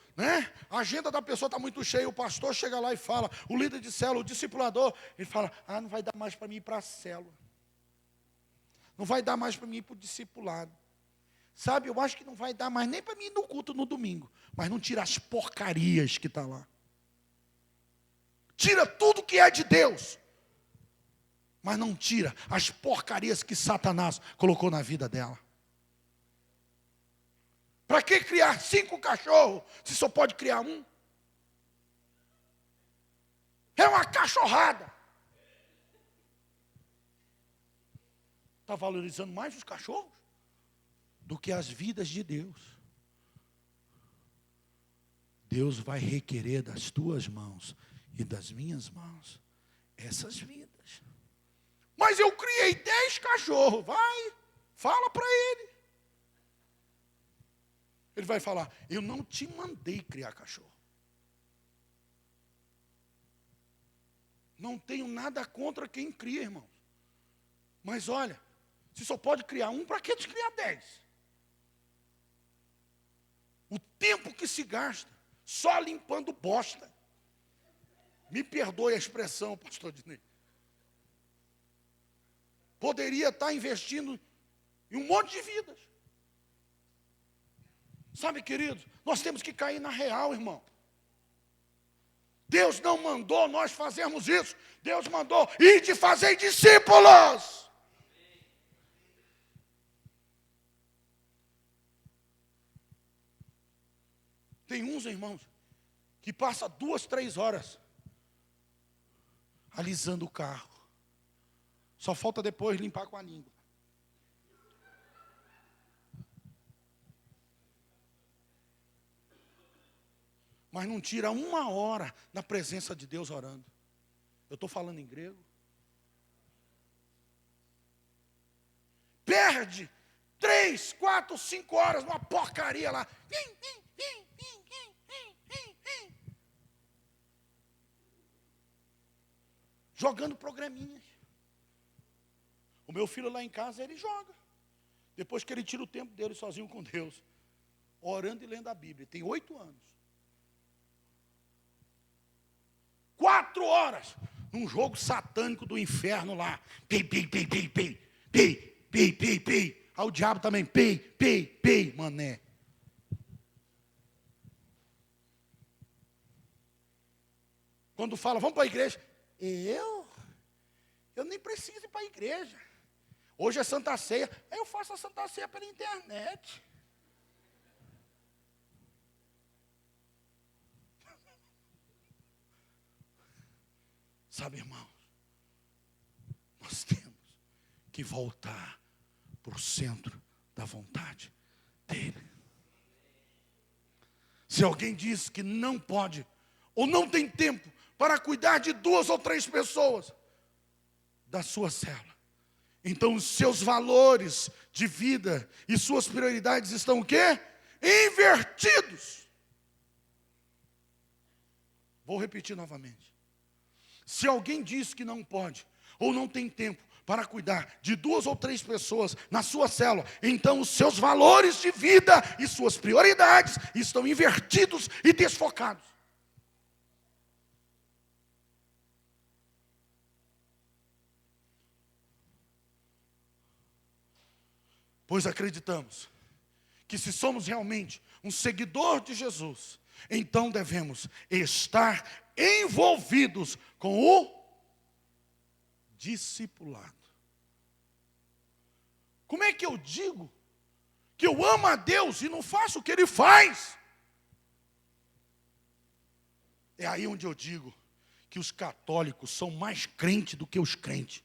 a agenda da pessoa está muito cheia, o pastor chega lá e fala, o líder de célula, o discipulador, ele fala, não vai dar mais para mim ir para a célula. Não vai dar mais para mim ir para o discipulado. Sabe, eu acho que não vai dar mais nem para mim ir no culto no domingo. Mas não tira as porcarias que está lá. Tira tudo que é de Deus. Mas não tira as porcarias que Satanás colocou na vida dela. Para que criar 5 cachorros, se só pode criar um? É uma cachorrada. Está valorizando mais os cachorros do que as vidas de Deus. Deus vai requerer das tuas mãos e das minhas mãos essas vidas. Mas eu criei 10 cachorros. Vai, fala para ele. Ele vai falar, eu não te mandei criar cachorro. Não tenho nada contra quem cria, irmão. Mas olha, se só pode criar um, para que te criar 10? O tempo que se gasta só limpando bosta. Me perdoe a expressão, pastor Dinei. Poderia estar investindo em um monte de vidas. Sabe, queridos, nós temos que cair na real, irmão. Deus não mandou nós fazermos isso. Deus mandou ir de fazer discípulos. Tem uns, irmãos, que passa 2, 3 horas alisando o carro. Só falta depois limpar com a língua. mas não tira uma hora na presença de Deus orando. Eu estou falando em grego. Perde 3, 4, 5 horas numa porcaria lá. Jogando programinhas. O meu filho lá em casa, ele joga. Depois que ele tira o tempo dele sozinho com Deus, orando e lendo a Bíblia. Tem 8 anos. 4 horas num jogo satânico do inferno lá. Pi, pi, pi, pi, pi, pi, pi, pi, pi. Aí o diabo também, pi, pi, pi, mané. Quando fala, vamos para a igreja. Eu nem preciso ir para a igreja. Hoje é Santa Ceia. Aí eu faço a Santa Ceia pela internet. Sabe, irmãos, nós temos que voltar para o centro da vontade dele. Se alguém diz que não pode, ou não tem tempo para cuidar de 2 ou 3 pessoas da sua célula, então os seus valores de vida e suas prioridades estão o quê? Invertidos. Vou repetir novamente. Se alguém diz que não pode, ou não tem tempo para cuidar de 2 ou 3 pessoas na sua célula, então os seus valores de vida e suas prioridades estão invertidos e desfocados. Pois acreditamos que se somos realmente um seguidor de Jesus, então devemos estar envolvidos com o discipulado. Como é que eu digo que eu amo a Deus e não faço o que Ele faz? É aí onde eu digo que os católicos são mais crentes do que os crentes.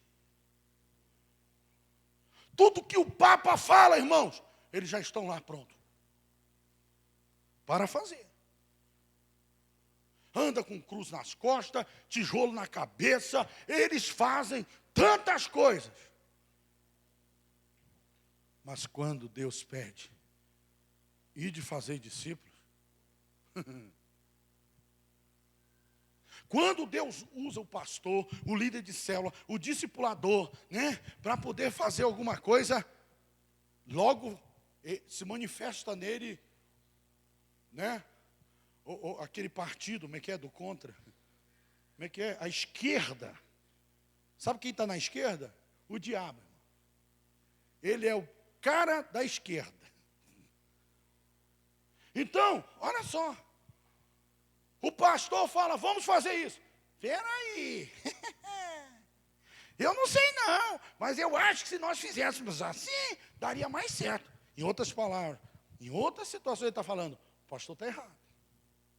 Tudo que o Papa fala, irmãos, eles já estão lá pronto para fazer. Anda com cruz nas costas, tijolo na cabeça, eles fazem tantas coisas. Mas quando Deus pede, ide fazer discípulos, quando Deus usa o pastor, o líder de célula, o discipulador, né, para poder fazer alguma coisa, logo se manifesta nele, né, aquele partido, como é que é, do contra? Como é que é? A esquerda. Sabe quem está na esquerda? O diabo. Ele é o cara da esquerda. Então, olha só. O pastor fala, vamos fazer isso. Espera aí. Eu não sei não, mas eu acho que se nós fizéssemos assim, daria mais certo. Em outras palavras, em outras situações ele está falando, o pastor está errado.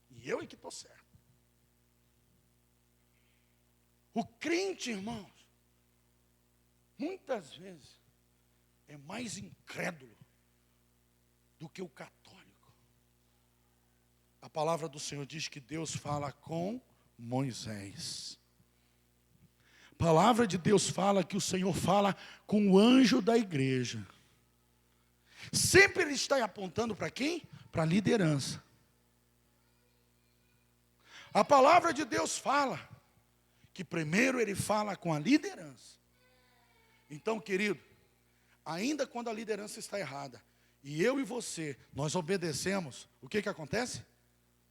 E eu é que estou certo. O crente, irmãos, muitas vezes é mais incrédulo do que o católico. A palavra do Senhor diz que Deus fala com Moisés. A palavra de Deus fala que o Senhor fala com o anjo da igreja. Sempre ele está apontando para quem? Para a liderança. A palavra de Deus fala que primeiro ele fala com a liderança. Então, querido, ainda quando a liderança está errada, e eu e você, nós obedecemos, o que acontece?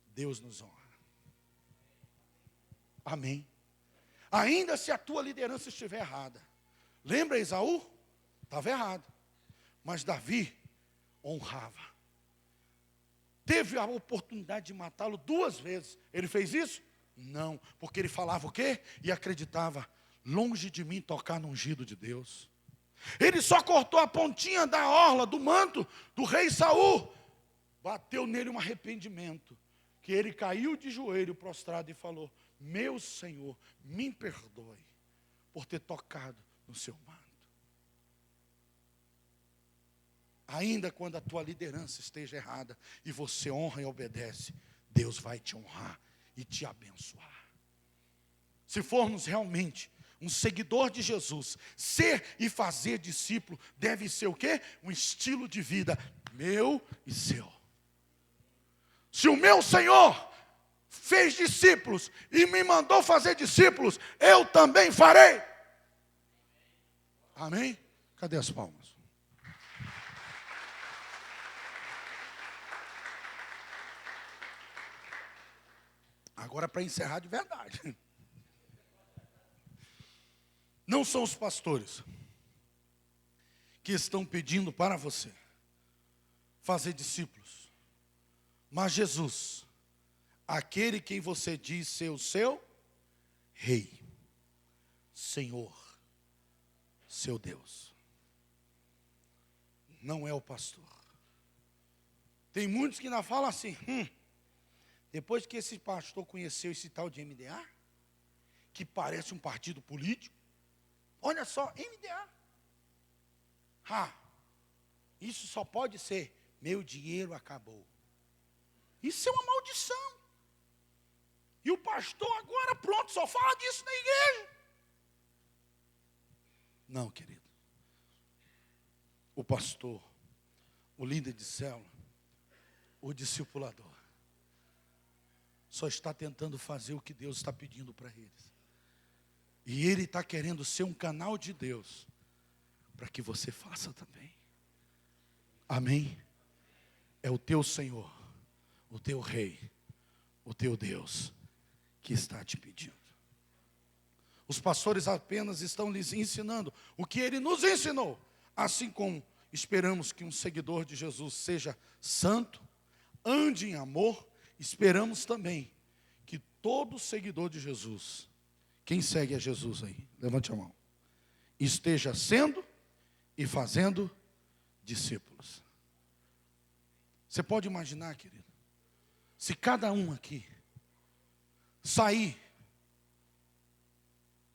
Deus nos honra. Amém. Ainda se a tua liderança estiver errada. Lembra Esaú? Estava errado. Mas Davi honrava. Teve a oportunidade de matá-lo 2 vezes. Ele fez isso? Não. Porque ele falava o quê? E acreditava, longe de mim tocar no ungido de Deus. Ele só cortou a pontinha da orla, do manto do rei Saul. Bateu nele um arrependimento. Que ele caiu de joelho prostrado e falou, meu Senhor, me perdoe por ter tocado no seu manto. Ainda quando a tua liderança esteja errada e você honra e obedece, Deus vai te honrar e te abençoar. Se formos realmente um seguidor de Jesus, ser e fazer discípulo deve ser o quê? Um estilo de vida meu e seu. Se o meu Senhor fez discípulos e me mandou fazer discípulos, eu também farei. Amém? Cadê as palmas? Agora para encerrar de verdade. Não são os pastores que estão pedindo para você fazer discípulos, mas Jesus, aquele quem você diz ser o seu Rei, Senhor, seu Deus. Não é o pastor. Tem muitos que ainda falam assim, depois que esse pastor conheceu esse tal de MDA, que parece um partido político, olha só, MDA. Isso só pode ser, meu dinheiro acabou. Isso é uma maldição. E o pastor agora, pronto, só fala disso na igreja. Não, querido. O pastor, o líder de célula, o discipulador, só está tentando fazer o que Deus está pedindo para eles. E ele está querendo ser um canal de Deus, para que você faça também. Amém? É o teu Senhor, o teu Rei, o teu Deus, que está te pedindo. Os pastores apenas estão lhes ensinando o que ele nos ensinou. Assim como esperamos que um seguidor de Jesus seja santo, ande em amor, esperamos também que todo seguidor de Jesus, quem segue a Jesus aí, levante a mão, esteja sendo e fazendo discípulos. Você pode imaginar, querido, se cada um aqui sair,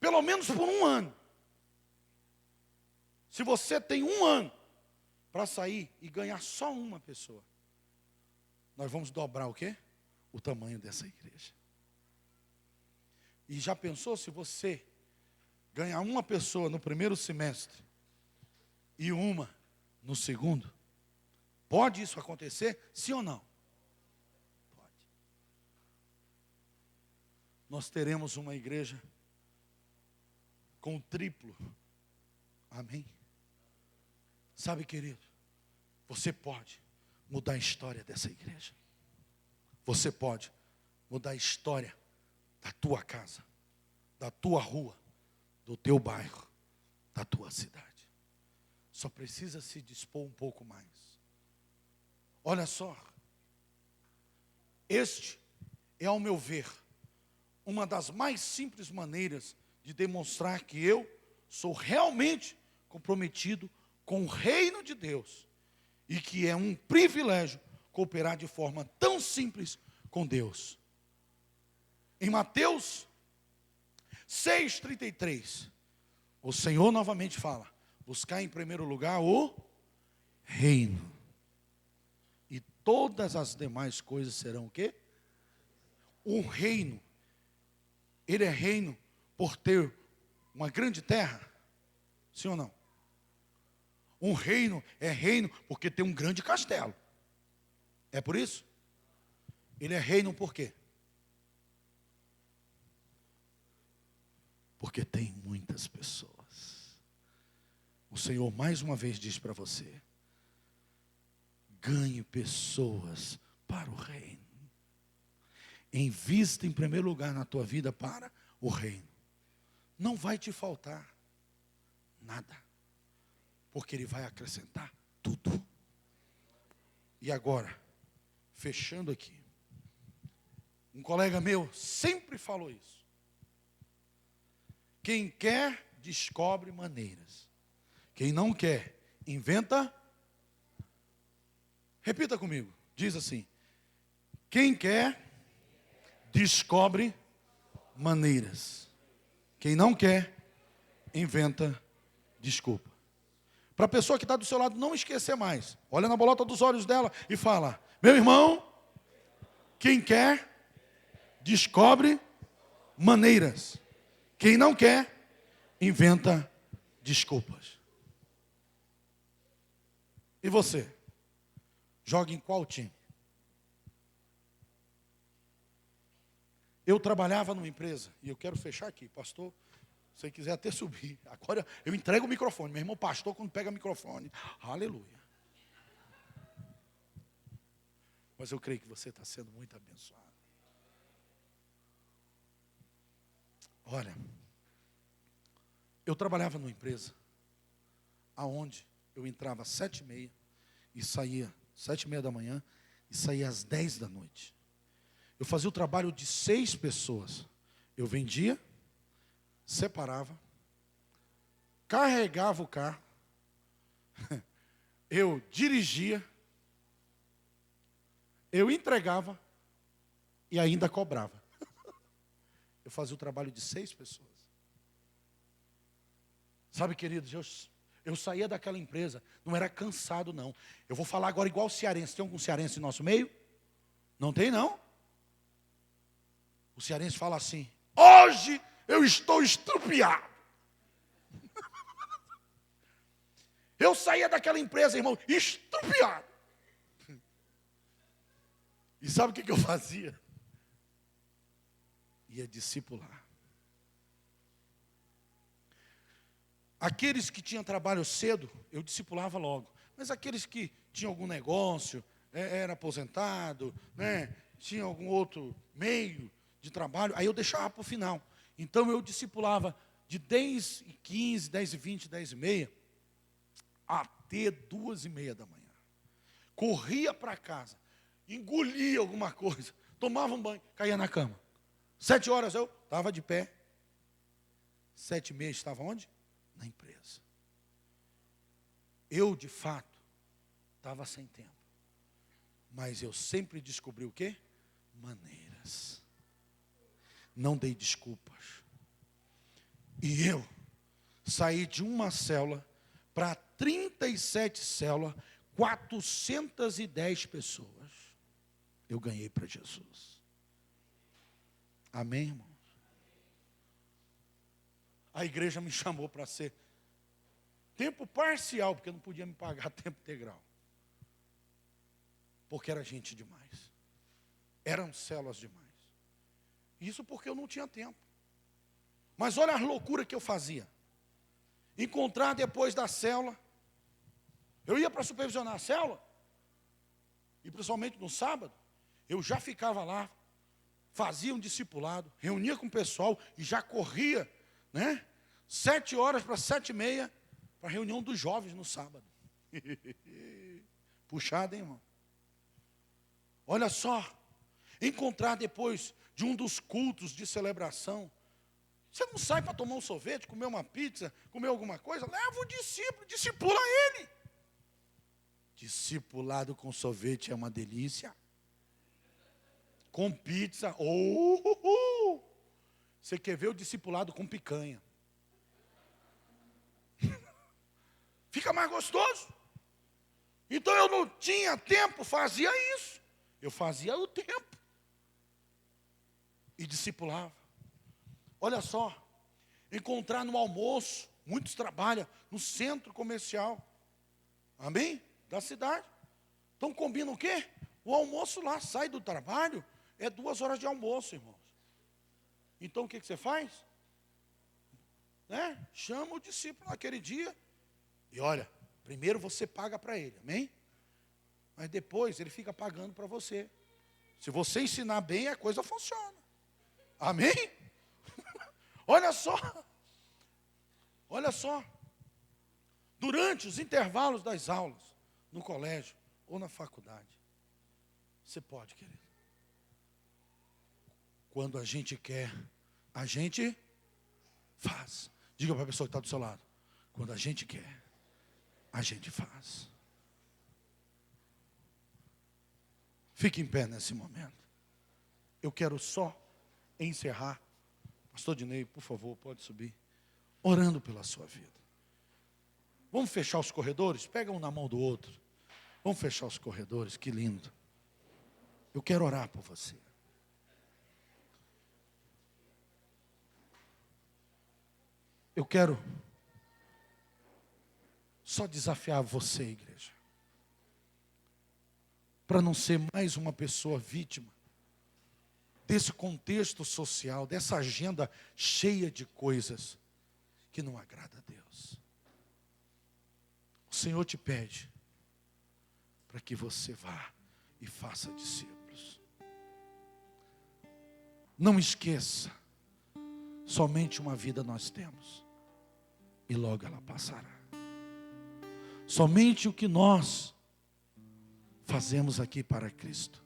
pelo menos por um ano, se você tem um ano para sair e ganhar só uma pessoa, nós vamos dobrar o quê? O tamanho dessa igreja. E já pensou se você ganhar uma pessoa no primeiro semestre e uma no segundo? Pode isso acontecer? Sim ou não? Pode. Nós teremos uma igreja com o triplo. Amém? Sabe, querido, você pode mudar a história dessa igreja. Você pode mudar a história da tua casa, da tua rua, do teu bairro, da tua cidade. Só precisa se dispor um pouco mais. Olha só, este é, ao meu ver, uma das mais simples maneiras de demonstrar que eu sou realmente comprometido com o reino de Deus e que é um privilégio cooperar de forma tão simples com Deus. Em Mateus 6,33, o Senhor novamente fala, buscar em primeiro lugar o reino, e todas as demais coisas serão o quê? O reino, ele é reino por ter uma grande terra, sim ou não? Um reino é reino porque tem um grande castelo, é por isso? Ele é reino por quê? Porque tem muitas pessoas. O Senhor mais uma vez diz para você, ganhe pessoas para o reino. Invista em primeiro lugar na tua vida para o reino. Não vai te faltar nada, porque Ele vai acrescentar tudo. E agora, fechando aqui, um colega meu sempre falou isso. Quem quer, descobre maneiras. Quem não quer, inventa. Repita comigo, diz assim: quem quer, descobre maneiras. Quem não quer, inventa desculpa. Para a pessoa que está do seu lado não esquecer mais, olha na bolota dos olhos dela e fala: meu irmão, Quem quer, descobre maneiras. Quem não quer, inventa desculpas. E você? Joga em qual time? Eu trabalhava numa empresa, e eu quero fechar aqui, pastor, se você quiser até subir. Agora eu entrego o microfone. Meu irmão pastor, quando pega o microfone, aleluia. Mas eu creio que você está sendo muito abençoado. Olha, eu trabalhava numa empresa, aonde eu entrava às 7h30 e saía 7h30 da manhã e saía às 10 da noite. Eu fazia o trabalho de 6 pessoas. Eu vendia, separava, carregava o carro, eu dirigia, eu entregava e ainda cobrava. Eu fazia o trabalho de 6 pessoas. Sabe, queridos, eu saía daquela empresa, não era cansado, não. Eu vou falar agora igual cearense. Tem algum cearense em nosso meio? Não tem, não? O cearense fala assim: hoje eu estou estrupiado. Eu saía daquela empresa, irmão, estrupiado. E sabe o que eu fazia? Ia discipular. Aqueles que tinham trabalho cedo, eu discipulava logo. Mas aqueles que tinham algum negócio, era aposentado, né, tinha algum outro meio de trabalho, aí eu deixava para o final. Então eu discipulava de 10h15, 10h20, 10h30, até 2h30 da manhã. Corria para casa, engolia alguma coisa, tomava um banho, caía na cama. 7 horas eu estava de pé. 7h30 estava onde? Na empresa. Eu, de fato, estava sem tempo. Mas eu sempre descobri o quê? Maneiras. Não dei desculpas. E eu saí de uma célula para 37 células, 410 pessoas. Eu ganhei para Jesus. Amém, irmãos? A igreja me chamou para ser tempo parcial, porque não podia me pagar tempo integral. Porque era gente demais. Eram células demais. Isso porque eu não tinha tempo. Mas olha a loucura que eu fazia. Encontrar depois da célula. Eu ia para supervisionar a célula. E principalmente no sábado, eu já ficava lá, fazia um discipulado, reunia com o pessoal e já corria, né? 7 horas para 7h30, para a reunião dos jovens no sábado. Puxado, hein, irmão? Olha só, encontrar depois de um dos cultos de celebração. Você não sai para tomar um sorvete, comer uma pizza, comer alguma coisa? Leva o discípulo, discipula ele. Discipulado com sorvete é uma delícia. Com pizza, Você quer ver o discipulado com picanha? Fica mais gostoso. Então eu não tinha tempo, fazia isso. Eu fazia o tempo. E discipulava. Olha só, encontrar no almoço, muitos trabalham no centro comercial. Amém? Da cidade. Então combina o quê? O almoço lá, sai do trabalho, é 2 horas de almoço, irmãos. Então o que você faz? Né? Chama o discípulo naquele dia. E olha, primeiro você paga para ele, amém? Mas depois ele fica pagando para você. Se você ensinar bem, a coisa funciona. Amém? Olha só. Olha só. Durante os intervalos das aulas, no colégio ou na faculdade, você pode, querido. Quando a gente quer, a gente faz. Diga para a pessoa que está do seu lado. Quando a gente quer, a gente faz. Fique em pé nesse momento. Eu quero só encerrar. Pastor Dinei, por favor, pode subir. Orando pela sua vida. Vamos fechar os corredores? Pega um na mão do outro. Vamos fechar os corredores, que lindo. Eu quero orar por você. Eu quero só desafiar você, igreja, para não ser mais uma pessoa vítima desse contexto social, dessa agenda cheia de coisas que não agrada a Deus. O Senhor te pede para que você vá e faça discípulos. Não esqueça, somente uma vida nós temos e logo ela passará. Somente o que nós fazemos aqui para Cristo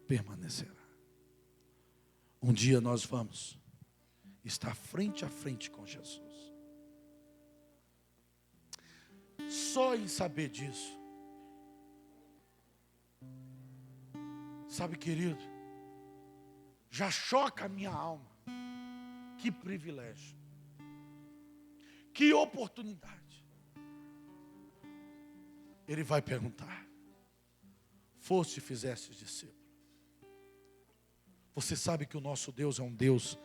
permanecerá. Um dia nós vamos estar frente a frente com Jesus. Só em saber disso, sabe, querido, já choca a minha alma. Que privilégio, que oportunidade. Ele vai perguntar: foste e fizeste discípulo? Você sabe que o nosso Deus é um Deus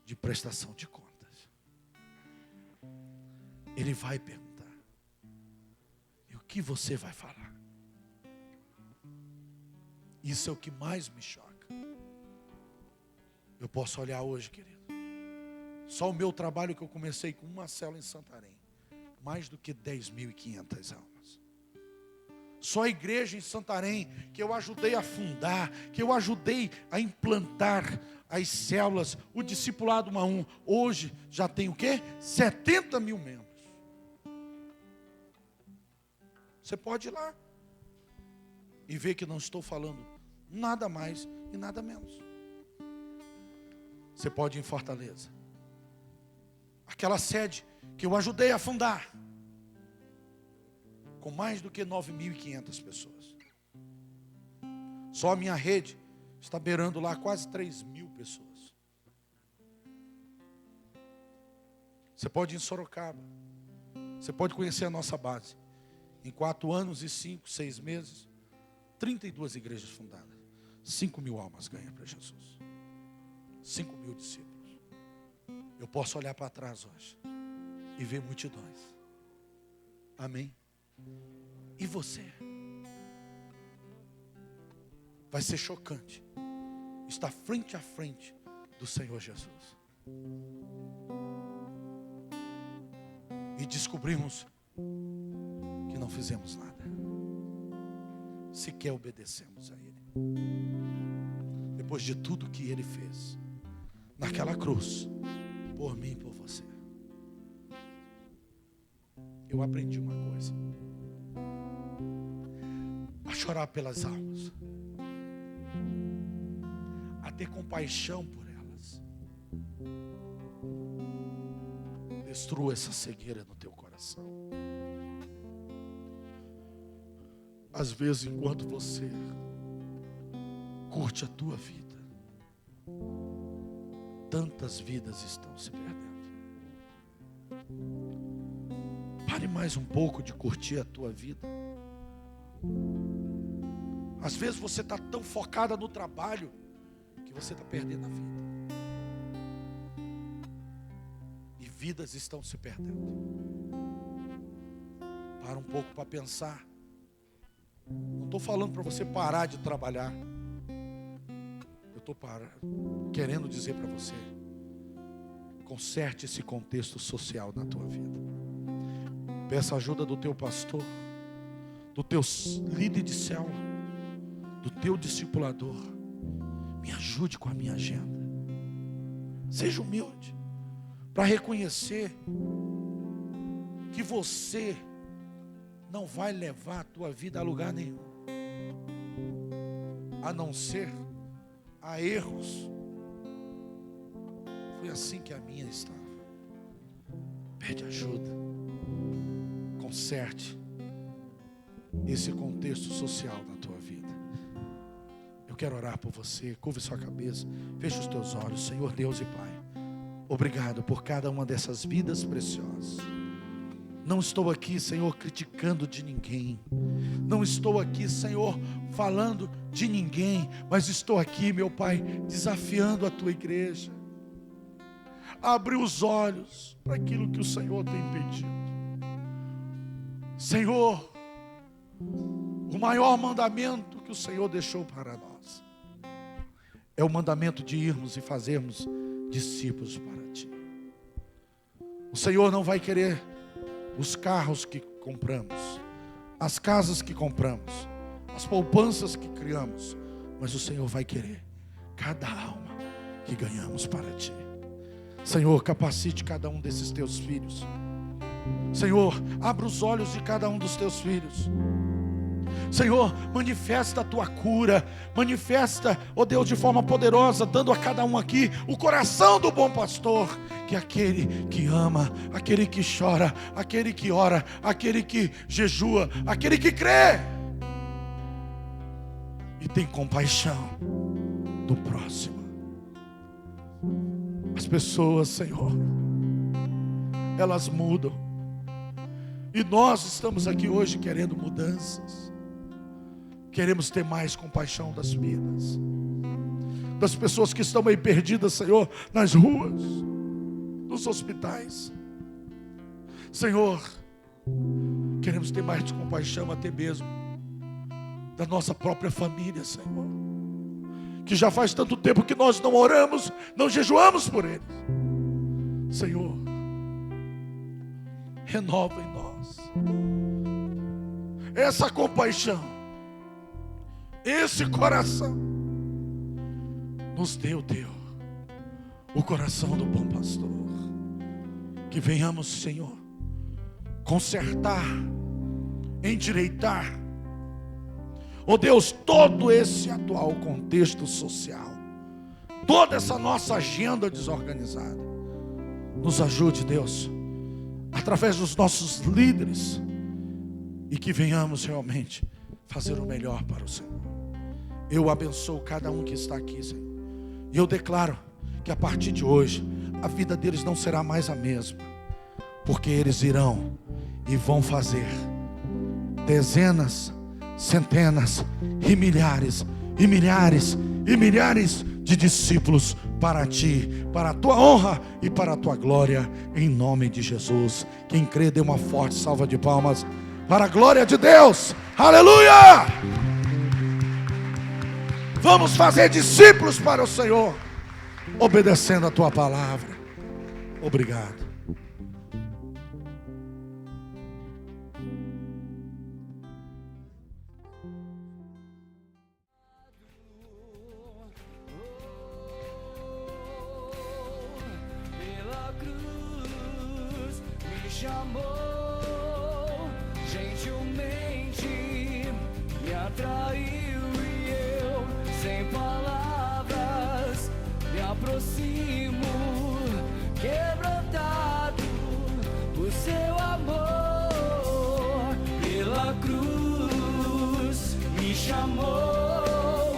de prestação de contas. Ele vai perguntar. E o que você vai falar? Isso é o que mais me choca. Eu posso olhar hoje, querido, só o meu trabalho que eu comecei com uma célula em Santarém, mais do que 10.500 almas. Só a igreja em Santarém, que eu ajudei a fundar, que eu ajudei a implantar as células, o discipulado 1 a 1, hoje já tem o quê? 70 mil membros. Você pode ir lá e ver que não estou falando nada mais e nada menos. Você pode ir em Fortaleza, aquela sede que eu ajudei a fundar, com mais do que 9.500 pessoas. Só a minha rede está beirando lá quase 3.000 pessoas. Você pode ir em Sorocaba, você pode conhecer a nossa base. Em 4 anos e 5, 6 meses, 32 igrejas fundadas, 5.000 almas ganham para Jesus, 5.000 discípulos. Eu posso olhar para trás hoje e ver multidões. Amém? E você? Vai ser chocante estar frente a frente do Senhor Jesus e descobrirmos que não fizemos nada, sequer obedecemos a Ele. Depois de tudo que Ele fez naquela cruz, por mim e por você. Eu aprendi uma coisa: a chorar pelas almas, a ter compaixão por elas. Destrua essa cegueira no teu coração. Às vezes, enquanto você curte a tua vida, tantas vidas estão se perdendo. Pare mais um pouco de curtir a tua vida. Às vezes você está tão focada no trabalho que você está perdendo a vida. E vidas estão se perdendo. Para um pouco para pensar. Não estou falando para você parar de trabalhar. Eu estou querendo dizer para você: conserte esse contexto social na tua vida. Peça ajuda do teu pastor, do teu líder de célula, do teu discipulador. Me ajude com a minha agenda. Seja humilde para reconhecer que você não vai levar a tua vida a lugar nenhum, a não ser a erros. Foi assim que a minha estava. Pede ajuda. Conserte esse contexto social na tua vida. Eu quero orar por você. Curve sua cabeça, feche os teus olhos. Senhor Deus e Pai, obrigado por cada uma dessas vidas preciosas. Não estou aqui, Senhor, criticando de ninguém. Não estou aqui, Senhor, falando de ninguém. Mas estou aqui, meu Pai, desafiando a Tua igreja. Abre os olhos para aquilo que o Senhor tem pedido. Senhor, o maior mandamento que o Senhor deixou para nós é o mandamento de irmos e fazermos discípulos para Ti. O Senhor não vai querer os carros que compramos, as casas que compramos, as poupanças que criamos, mas o Senhor vai querer cada alma que ganhamos para Ti. Senhor, capacite cada um desses Teus filhos. Senhor, abra os olhos de cada um dos Teus filhos. Senhor, manifesta a Tua cura, manifesta, ó Deus, de forma poderosa, dando a cada um aqui o coração do bom pastor, que é aquele que ama, aquele que chora, aquele que ora, aquele que jejua, aquele que crê e tem compaixão do próximo. As pessoas, Senhor, elas mudam, e nós estamos aqui hoje querendo mudanças. Queremos ter mais compaixão das vidas, das pessoas que estão aí perdidas, Senhor, nas ruas, nos hospitais. Senhor, queremos ter mais compaixão até mesmo da nossa própria família, Senhor, que já faz tanto tempo que nós não oramos, não jejuamos por eles. Senhor, renova em nós essa compaixão, esse coração. Nos deu, o coração do bom pastor. Que venhamos, Senhor, consertar, endireitar, ó Deus, todo esse atual contexto social, toda essa nossa agenda desorganizada. Nos ajude, Deus, através dos nossos líderes, e que venhamos realmente fazer o melhor para o Senhor. Eu abençoo cada um que está aqui, Senhor, e eu declaro que a partir de hoje a vida deles não será mais a mesma, porque eles irão e vão fazer dezenas, centenas e milhares e milhares e milhares de discípulos para Ti, para a Tua honra e para a Tua glória, em nome de Jesus. Quem crê, dê uma forte salva de palmas para a glória de Deus. Aleluia! Vamos fazer discípulos para o Senhor, obedecendo a Tua palavra. Obrigado. Pela cruz me chamou, gentilmente me atraiu. Sem palavras me aproximo, quebrantado por Seu amor. Pela cruz me chamou,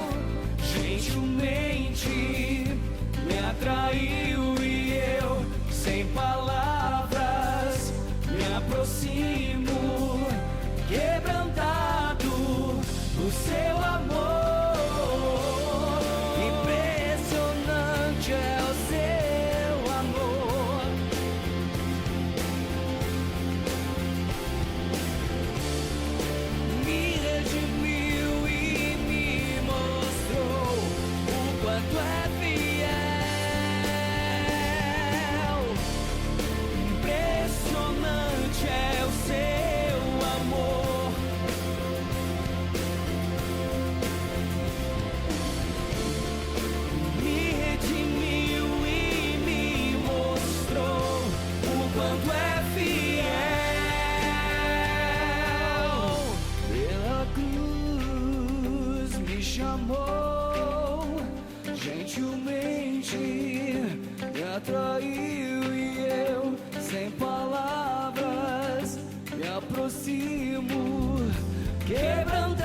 gentilmente me atraiu, e eu, sem palavras, me aproximo, quebrantado por Seu amor. Gentilmente me atraiu, e eu, sem palavras, me aproximo, quebrando